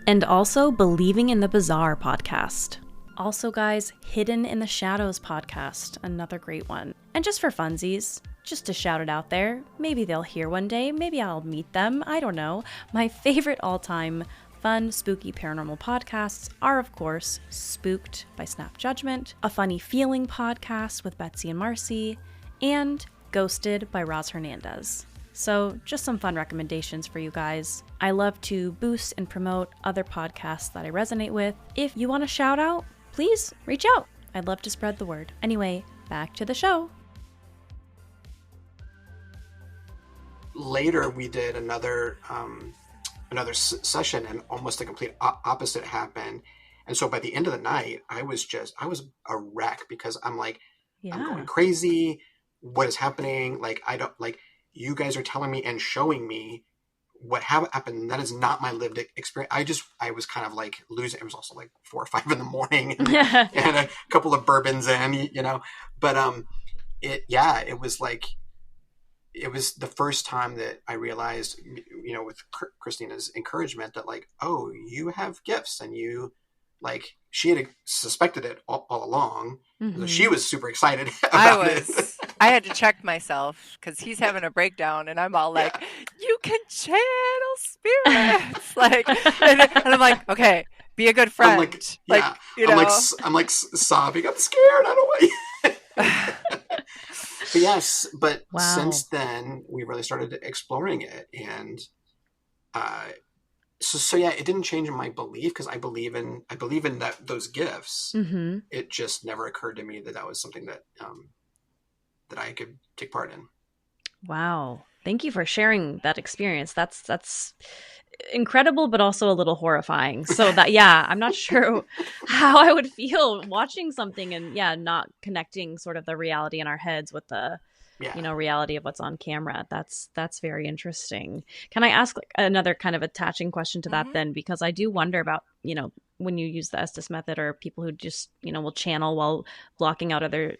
And also Believing in the Bizarre podcast. Also, guys, Hidden in the Shadows podcast, another great one. And just for funsies, just to shout it out there, maybe they'll hear one day, maybe I'll meet them, I don't know. My favorite all-time fun, spooky paranormal podcasts are, of course, Spooked by Snap Judgment, A Funny Feeling podcast with Betsy and Marcy, and Ghosted by Roz Hernandez. So just some fun recommendations for you guys. I love to boost and promote other podcasts that I resonate with. If you want a shout out, please reach out. I'd love to spread the word. Anyway, back to the show.
Later, we did another session, and almost the complete opposite happened. And so by the end of the night, I was a wreck, because I'm like, I'm going crazy. What is happening? Like, I don't, like, you guys are telling me and showing me what happened. That is not my lived experience. I was kind of like losing. It was also like 4 or 5 in the morning and a couple of bourbons in, but, it was like, it was the first time that I realized, with Christina's encouragement, that like, oh, you have gifts, and you, like, she had suspected it all along. Mm-hmm. So she was super excited about it.
I had to check myself, because he's having a breakdown, and I'm all like, you can channel spirits. Like, and I'm like, okay, be a good friend.
I'm like sobbing. I'm scared. I don't want you. But since then we really started exploring it, and it didn't change my belief, because I believe in that, those gifts. Mm-hmm. It just never occurred to me that was something that that I could take part in.
Wow, thank you for sharing that experience. That's incredible, but also a little horrifying. So that, I'm not sure how I would feel watching something and not connecting sort of the reality in our heads with the reality of what's on camera. That's very interesting. Can I ask another kind of attaching question to that then? Because I do wonder about, when you use the Estes method, or people who just, will channel while blocking out other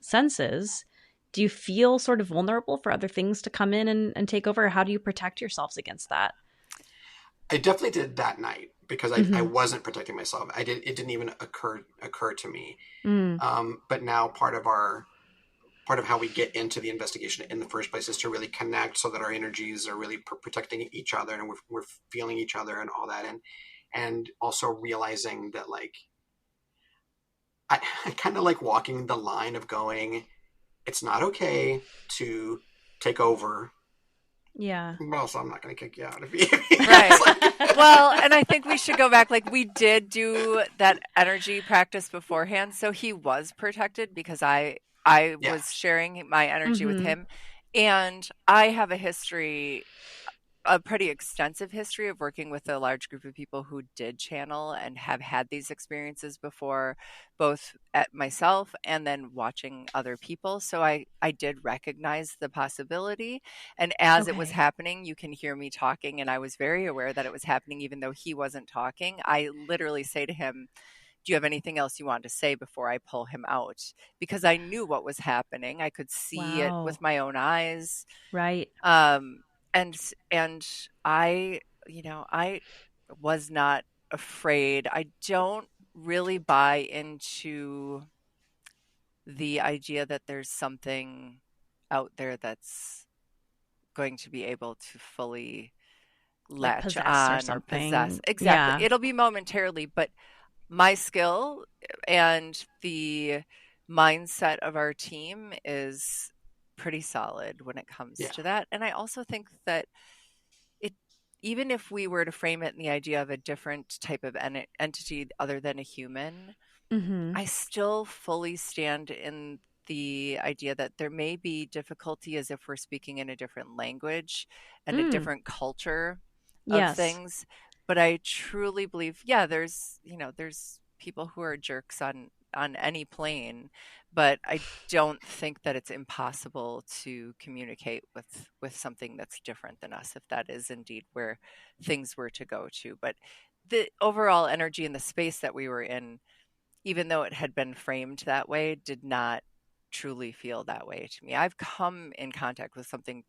senses. Do you feel sort of vulnerable for other things to come in and take over? Or how do you protect yourselves against that?
I definitely did that night, because I wasn't protecting myself. It didn't even occur to me. But now part of how we get into the investigation in the first place is to really connect, so that our energies are really protecting each other, and we're feeling each other and all that. And also realizing that, like, I kind of like walking the line of going, it's not okay to take over
Yeah.
Well, so I'm not going to kick you out if you.
Right. Well, and I think we should go back. Like, we did do that energy practice beforehand, so he was protected because I
Yeah.
was sharing my energy with
Mhm.
him, and I have a pretty extensive history of working with a large group of people who did channel and have had these experiences before, both at myself and then watching other people. So I did recognize the possibility. And as it was
Okay.
happening, you can hear me talking. And I was very aware that it was happening, even though he wasn't talking. I literally say to him, do you have anything else you want to say before I pull him out? Because I knew what was happening. I could see it
Wow.
with my own eyes.
Right.
Um, and I, I was not afraid. I don't really buy into the idea that there's something out there that's going to be able to fully
Like
latch
possess or
on or possess.
something.
Exactly.
Yeah.
It'll be momentarily, but my skill and the mindset of our team is pretty solid when it comes
Yeah.
to that. And I also think that it, even if we were to frame it in the idea of a different type of entity other than a human,
Mhm.
I still fully stand in the idea that there may be difficulty as if we're speaking in a different language and a
Mm.
different culture of
Yes.
things. But I truly believe, yeah, there's people who are jerks on any plane, but I don't think that it's impossible to communicate with something that's different than us, if that is indeed where things were to go to. But the overall energy in the space that we were in, even though it had been framed that way, did not truly feel that way to me. I've come in contact with something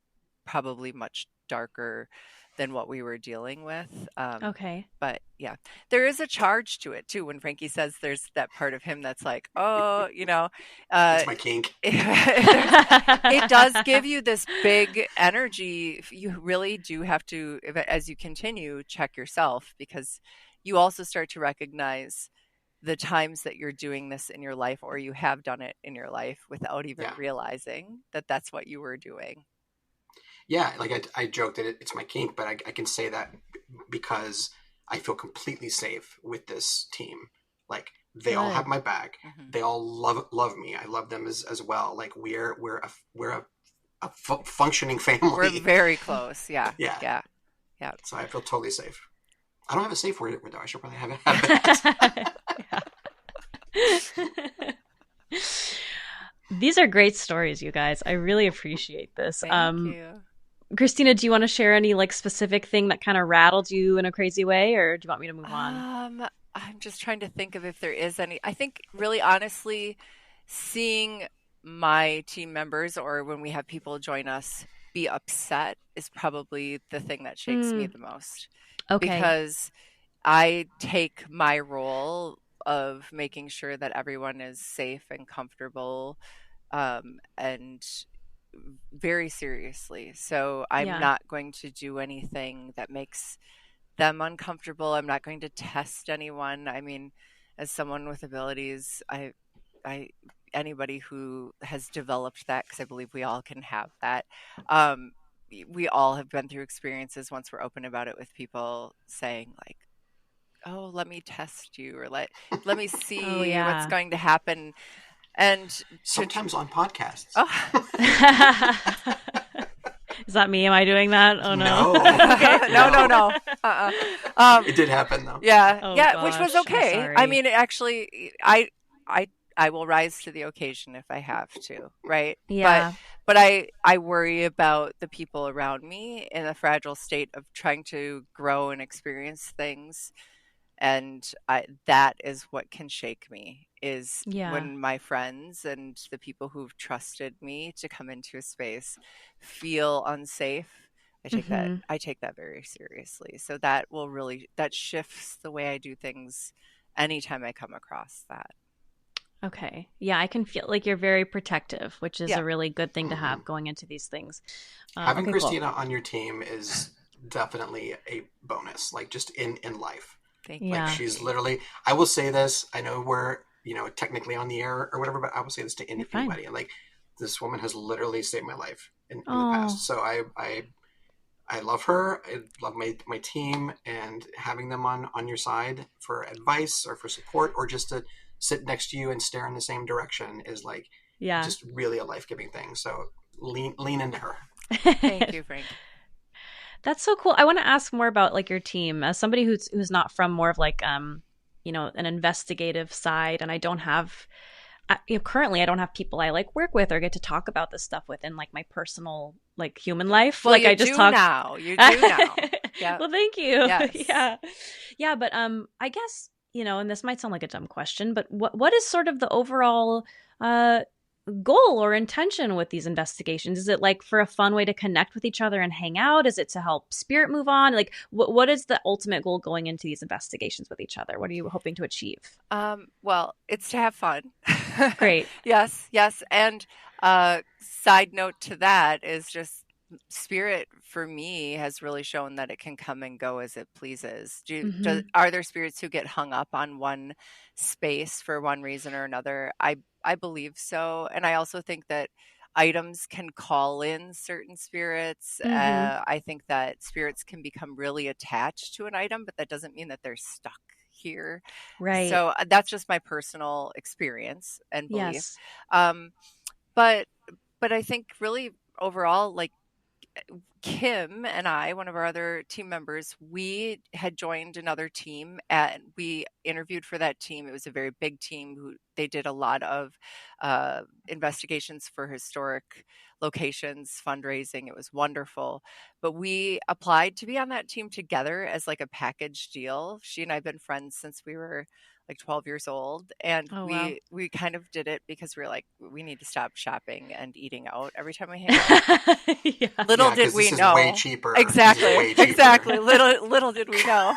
probably much darker than what we were dealing with.
Okay.
But yeah, there is a charge to it too. When Frankie says there's that part of him that's like, oh,
It's my kink.
it does give you this big energy. You really do have to, as you continue, check yourself, because you also start to recognize the times that you're doing this in your life, or you have done it in your life without even
Yeah.
realizing that that's what you were doing.
Yeah, like I joked that it's my kink, but I can say that because I feel completely safe with this team. Like, they all have
Good.
my back.
Mhm.
They all love me. I love them as well. Like, we're a functioning family.
We're very close. Yeah.
Yeah.
Yeah. Yeah.
So I feel totally safe. I don't have a safe word though. I should probably have it.
Yeah. These are great stories, you guys. I really appreciate this.
Thank you.
Christina, do you want to share any like specific thing that kind of rattled you in a crazy way, or do you want me to move on?
I'm just trying to think of if there is any. I think, really honestly, seeing my team members, or when we have people join us, be upset is probably the thing that shakes me
Mm,
the most,
okay.
because I take my role of making sure that everyone is safe and comfortable, and very seriously. So I'm
Yeah.
not going to do anything that makes them uncomfortable. I'm not going to test anyone. I mean, as someone with abilities, I anybody who has developed that, because I believe we all can have that. Um, we all have been through experiences, once we're open about it, with people saying like, "Oh, let me test you," or let me
Oh
see what's
yeah.
going to happen. And to
Sometimes on podcasts.
oh,
Is that me? Am I doing that? Oh no.
No.
okay. No, no, no.
It did happen though.
Yeah,
Oh
yeah, which was
gosh, I'm
okay. I
sorry.
mean, actually, I will rise to the occasion if I have to, right? But
Yeah.
I worry about the people around me in a fragile state of trying to grow and experience things, and that is what can shake me, is
Yeah.
when my friends and the people who've trusted me to come into a space feel unsafe.
Mhm.
I take that very seriously. So that will really, that shifts the way I do things anytime I come across that.
Okay. Yeah, I can feel like you're very protective, which is
Yeah.
a really good thing to
Mhm.
have going into these things.
Having
Okay, cool.
Christina on your team is definitely a bonus, like, just in life.
Thank you,
Like,
Yeah.
she's
Frankie.
literally, I will say this, I know we're, technically on the air or whatever, but I will say this to
You're fine.
anybody. Like, this woman has literally saved my life in the
Oh,
past. So I I love her. I love my team, and having them on your side for advice or for support or just to sit next to you and stare in the same direction is like
Yeah.
just really a life-giving thing. So lean into her.
Thank you, Frank.
That's so cool. I want to ask more about like your team as somebody who's not from more of like an investigative side, and I don't have currently I don't have people I like work with or get to talk about this stuff with in like my personal like human life.
Well,
like
you
I just
do
talk
now. You do now. Yeah.
Well, thank you.
Yes.
Yeah, but I guess, and this might sound like a dumb question, but what is sort of the overall goal or intention with these investigations? Is it like for a fun way to connect with each other and hang out? Is it to help spirit move on? Like what is the ultimate goal going into these investigations with each other? What are you hoping to achieve?
Well, it's to have fun.
Great.
Yes. And side note to that is just spirit for me has really shown that it can come and go as it pleases. Are there spirits who get hung up on one space for one reason or another? I believe so. And I also think that items can call in certain spirits. I think that spirits can become really attached to an item, but that doesn't mean that they're stuck here.
Right.
So that's just my personal experience and belief.
Yes.
But I think really overall, like Kim and I, one of our other team members, we had joined another team and we interviewed for that team. It was a very big team they did a lot of investigations for historic locations, fundraising. It was wonderful. But we applied to be on that team together as like a package deal. She and I have been friends since we were like 12 years old. And we kind of did it because we were like, we need to stop shopping and eating out every time we hang out. Little did we know.
Way cheaper.
Exactly. Exactly. Little did we know.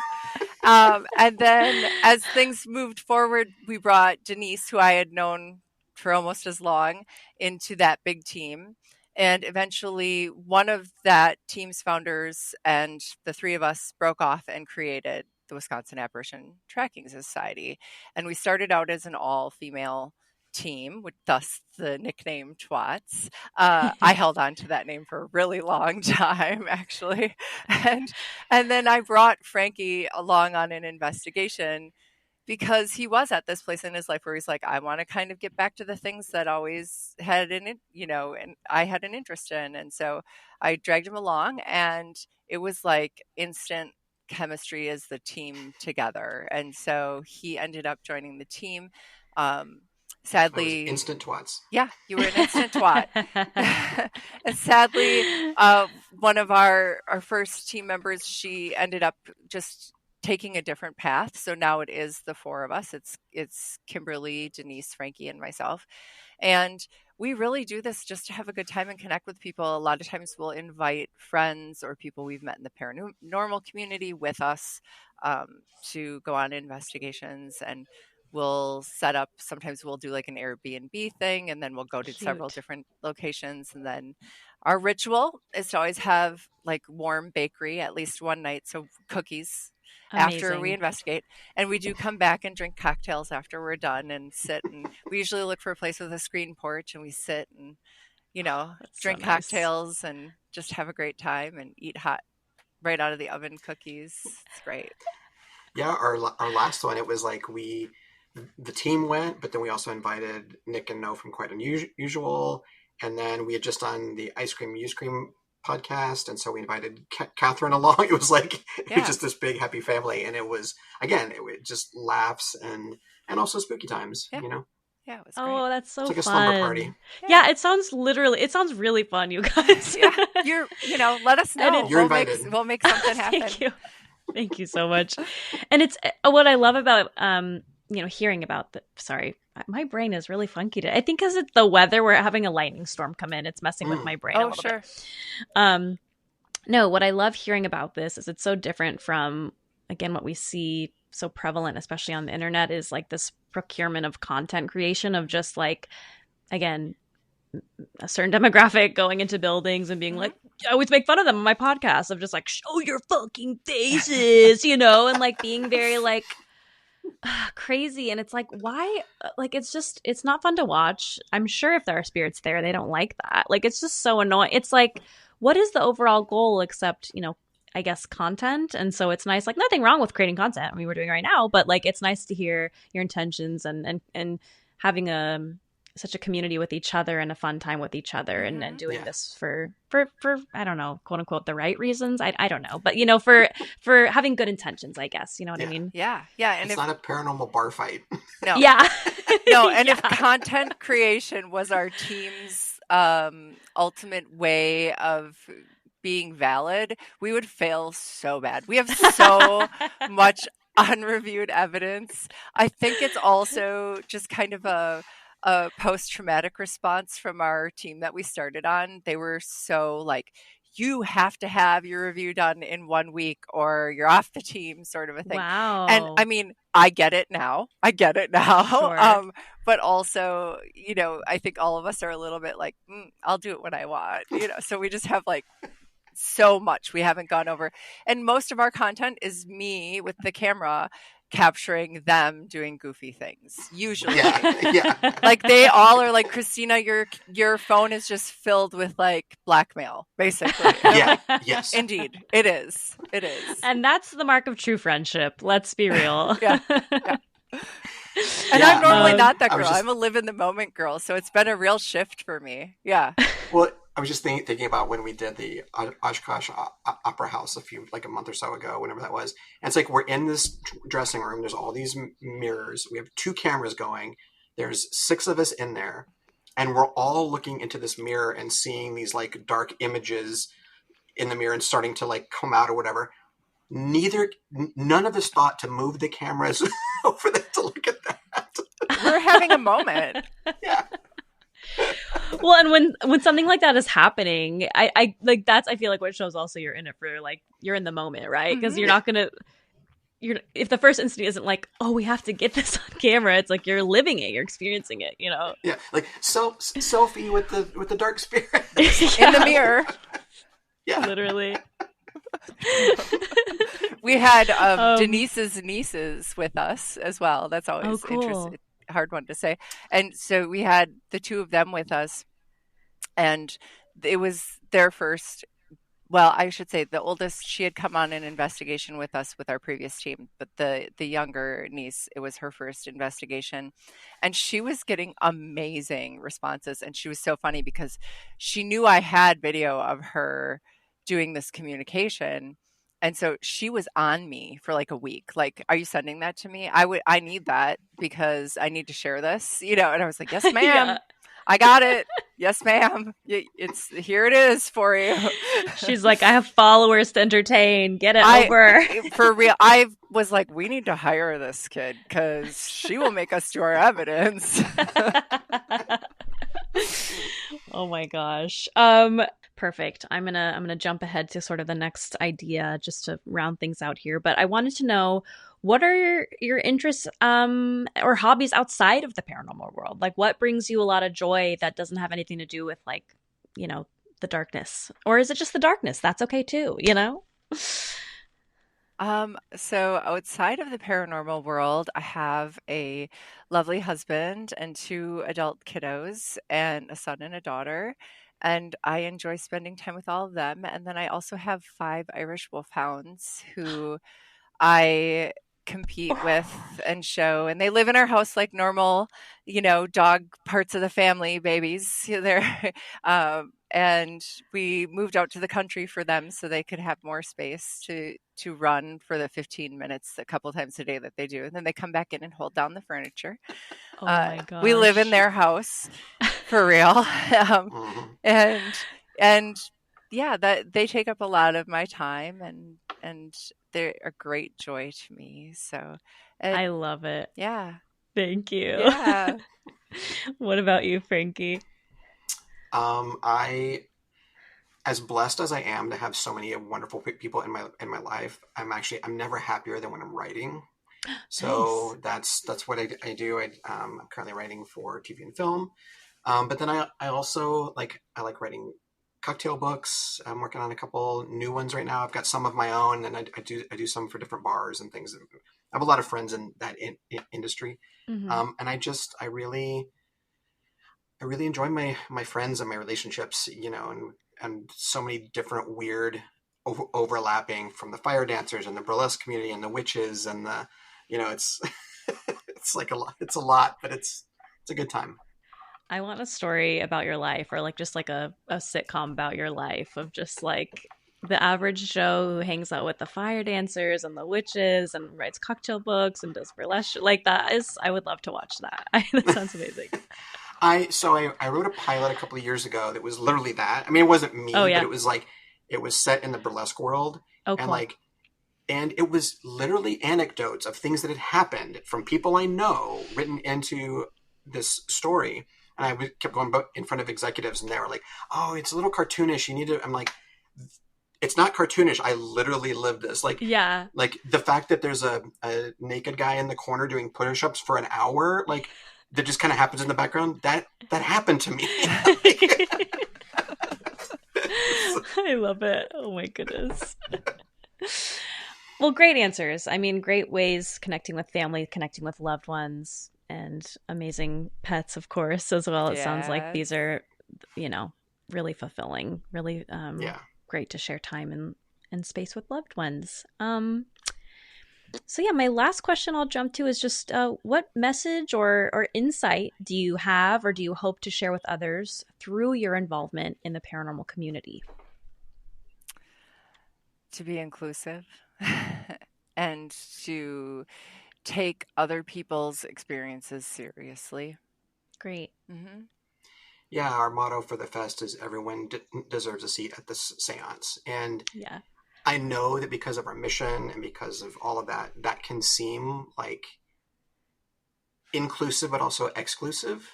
And then as things moved forward, we brought Denise, who I had known for almost as long, into that big team. And eventually one of that team's founders and the three of us broke off and created the Wisconsin Apparition Tracking Society. And we started out as an all-female team, with thus the nickname Twats. I held on to that name for a really long time, actually. And then I brought Franky along on an investigation because he was at this place in his life where he's like, I want to kind of get back to the things that always had and I had an interest in. And so I dragged him along, and it was like instant chemistry as the team together. And so he ended up joining the team. Sadly,
instant twats.
Yeah, you were an instant twat. And sadly, one of our first team members, she ended up just taking a different path. So now it is the four of us. It's Kimberly, Denise, Franky, and myself. And we really do this just to have a good time and connect with people. A lot of times we'll invite friends or people we've met in the paranormal community with us to go on investigations, and we'll set up, sometimes we'll do like an Airbnb thing, and then we'll go to several different locations. And then our ritual is to always have like warm bakery at least one night. So cookies. Amazing. After we investigate, and we do come back and drink cocktails after we're done and sit, and we usually look for a place with a screen porch, and we sit and drink cocktails and just have a great time and eat hot right out of the oven cookies. It's great.
Yeah, our last one, it was like the team went, but then we also invited Nick and No from Quite Unusual, and then we had just done the Ice Cream Use Cream podcast, and so we invited Catherine along. It was like it was just this big happy family, and it was just laughs and also spooky times.
Yeah, it was great.
Oh, that's so
it's like
fun.
A slumber party.
Yeah, it sounds really fun, you guys.
Yeah, let us know.
You're invited.
We'll make something happen.
Thank you so much. And it's what I love about hearing about sorry, my brain is really funky today. I think because it's the weather, we're having a lightning storm come in. It's messing with my brain a little bit. No, what I love hearing about this is it's so different from, again, what we see so prevalent, especially on the internet, is like this procurement of content creation of just like, again, a certain demographic going into buildings and being like, I always make fun of them on my podcast of just like, show your fucking faces, and like being very like, crazy. And it's like, why? Like, it's not fun to watch. I'm sure if there are spirits there, they don't like that. Like, it's just so annoying. It's like, what is the overall goal except, I guess content? And so it's nice, like nothing wrong with creating content. I mean, we're doing it right now, but like, it's nice to hear your intentions and having such a community with each other and a fun time with each other and doing this for I don't know, quote unquote, the right reasons. I don't know, but for having good intentions, I guess, you know what I mean?
Yeah. And
it's not a paranormal bar fight.
No.
Yeah.
No. And if content creation was our team's ultimate way of being valid, we would fail so bad. We have so much unreviewed evidence. I think it's also just kind of a post-traumatic response from our team that we started on. They were so like, you have to have your review done in 1 week or you're off the team, sort of a thing.
Wow.
And I mean, I get it now.
Sure.
But also, I think all of us are a little bit like, I'll do it when I want, so we just have like so much we haven't gone over. And most of our content is me with the camera capturing them doing goofy things, usually.
Yeah.
Like they all are like, Christina, your phone is just filled with like blackmail, basically.
Yeah. Yes.
Indeed. It is.
And that's the mark of true friendship. Let's be real.
Yeah. And I'm normally not that girl. I'm a live in the moment girl. So it's been a real shift for me. Yeah.
Well, I was just thinking about when we did the Oshkosh Opera House a month or so ago, whenever that was. And it's like we're in this dressing room. There's all these mirrors. We have 2 cameras going. There's 6 of us in there. And we're all looking into this mirror and seeing these like dark images in the mirror and starting to like come out or whatever. None of us thought to move the cameras over there to look at that.
We're having a moment.
Yeah.
Well, and when something like that is happening, I like that's, I feel like what shows also you're in it for, like you're in the moment, right? Because you're not gonna, if the first instinct isn't like, oh, we have to get this on camera, it's like you're living it, you're experiencing it,
Yeah, like selfie with the dark spirit
in the mirror.
Yeah,
literally.
We had Denise's nieces with us as well. That's always interesting. Hard one to say. And so we had the 2 of them with us, and it was their first, well, I should say the oldest, she had come on an investigation with us with our previous team, but the younger niece, it was her first investigation, and she was getting amazing responses. And she was so funny because she knew I had video of her doing this communication. And so she was on me for like a week. Like, are you sending that to me? I need that because I need to share this, And I was like, yes, ma'am. Yeah. I got it. Yes, ma'am. Here it is for you.
She's like, I have followers to entertain. Get it over.
For real. I was like, we need to hire this kid because she will make us do our evidence.
Oh my gosh. Perfect. I'm gonna jump ahead to sort of the next idea just to round things out here. But I wanted to know, what are your interests or hobbies outside of the paranormal world? Like, what brings you a lot of joy that doesn't have anything to do with like, the darkness? Or is it just the darkness? That's okay too,
So outside of the paranormal world, I have a lovely husband and 2 adult kiddos and a son and a daughter. And I enjoy spending time with all of them. And then I also have 5 Irish Wolfhounds who I compete with and show. And they live in our house like normal, dog parts of the family babies. They're, and we moved out to the country for them so they could have more space to run for the 15 minutes a couple times a day that they do. And then they come back in and hold down the furniture.
Oh my gosh.
We live in their house. For real. And yeah, that they take up a lot of my time and they're a great joy to me. So
I love it.
Yeah.
Thank you.
Yeah.
What about you, Franky?
I, as blessed as I am to have so many wonderful people in my life, I'm never happier than when I'm writing. So nice. That's what I do. I'm currently writing for TV and film. But then I also I like writing cocktail books. I'm working on a couple new ones right now. I've got some of my own, and I do some for different bars and things. have a lot of friends in that industry.
Mm-hmm.
And I really enjoy my friends and my relationships, and so many different weird overlapping from the fire dancers and the burlesque community and the witches and it's it's like it's a lot, but it's a good time.
I want a story about your life, or like just like a sitcom about your life of just like the average Joe who hangs out with the fire dancers and the witches and writes cocktail books and does burlesque. Like that is, I would love to watch that. That sounds amazing.
I wrote a pilot a couple of years ago that was literally that. I mean, it wasn't me,
Oh, yeah.
but it was like, it was set in the burlesque world.
Oh,
and
cool.
and it was literally anecdotes of things that had happened from people I know written into this story. And I kept going in front of executives, and they were like, "Oh, it's a little cartoonish. You need to." I'm like, "It's not cartoonish. I literally lived this." Like,
Yeah.
like the fact that there's a naked guy in the corner doing push-ups for an hour, like that just kind of happens in the background. That happened to me.
I love it. Oh my goodness. Well, great answers. I mean, great ways connecting with family, connecting with loved ones, and amazing pets, of course, as well. It sounds like these are, really fulfilling, really great to share time and space with loved ones. So yeah, my last question I'll jump to is just what message or insight do you have or do you hope to share with others through your involvement in the paranormal community?
To be inclusive and to take other people's experiences seriously.
Great.
Mm-hmm.
Yeah, our motto for the fest is everyone deserves a seat at this seance. And
yeah,
I know that because of our mission and because of all of that, that can seem like inclusive, but also exclusive.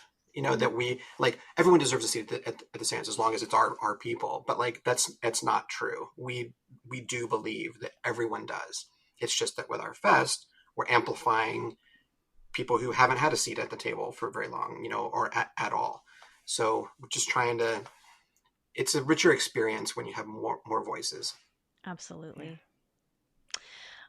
That we like everyone deserves a seat at the seance as long as it's our people. But like that's not true. We do believe that everyone does. It's just that with our fest, we're amplifying people who haven't had a seat at the table for very long, or at all. So we're just trying to. It's a richer experience when you have more voices.
absolutely. Yeah.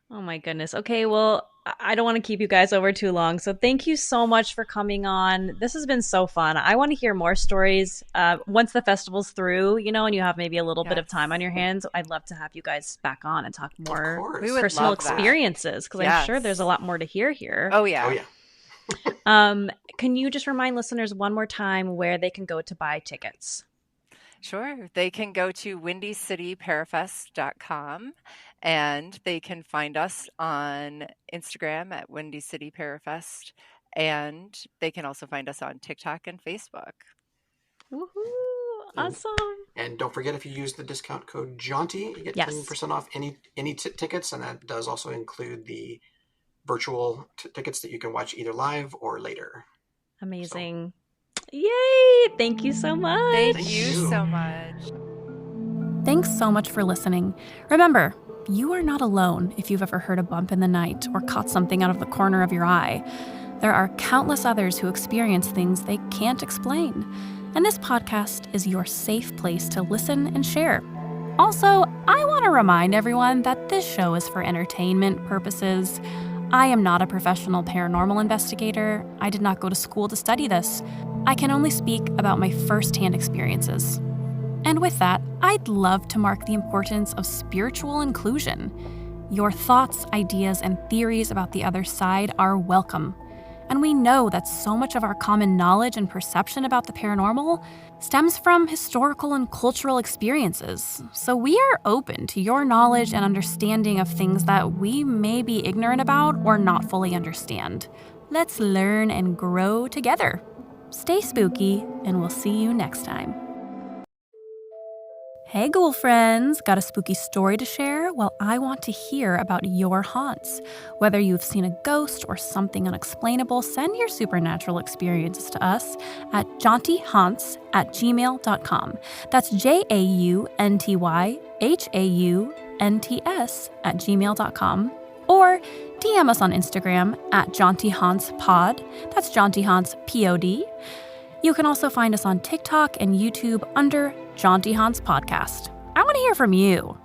Oh my goodness. Okay, well, I don't want to keep you guys over too long. So thank you so much for coming on. This has been so fun. I want to hear more stories. Once the festival's through, and you have maybe a little bit of time on your hands, I'd love to have you guys back on and talk more personal experiences, because I'm sure there's a lot more to hear here.
Oh, yeah.
Oh, yeah.
Can you just remind listeners one more time where they can go to buy tickets?
Sure. They can go to windycityparafest.com, and they can find us on Instagram at Windy City Parafest, and they can also find us on TikTok and Facebook.
Woohoo! Awesome.
And don't forget, if you use the discount code Jaunty, you get 10% off any tickets, and that does also include the virtual tickets that you can watch either live or later.
Amazing. Yay! Thank you so much.
Thank you so much.
Thanks so much for listening. Remember, you are not alone if you've ever heard a bump in the night or caught something out of the corner of your eye. There are countless others who experience things they can't explain. And this podcast is your safe place to listen and share. Also, I want to remind everyone that this show is for entertainment purposes. I am not a professional paranormal investigator. I did not go to school to study this. I can only speak about my first-hand experiences. And with that, I'd love to mark the importance of spiritual inclusion. Your thoughts, ideas, and theories about the other side are welcome. And we know that so much of our common knowledge and perception about the paranormal stems from historical and cultural experiences. So we are open to your knowledge and understanding of things that we may be ignorant about or not fully understand. Let's learn and grow together. Stay spooky, and we'll see you next time. Hey, ghoul friends! Got a spooky story to share? Well, I want to hear about your haunts. Whether you've seen a ghost or something unexplainable, send your supernatural experiences to us at jauntyhaunts@gmail.com. That's JAUNTYHAUNTS@gmail.com. Or DM us on Instagram at jauntyhauntspod. That's jauntyhauntspod. You can also find us on TikTok and YouTube under Jaunty Haunts Podcast. I want to hear from you.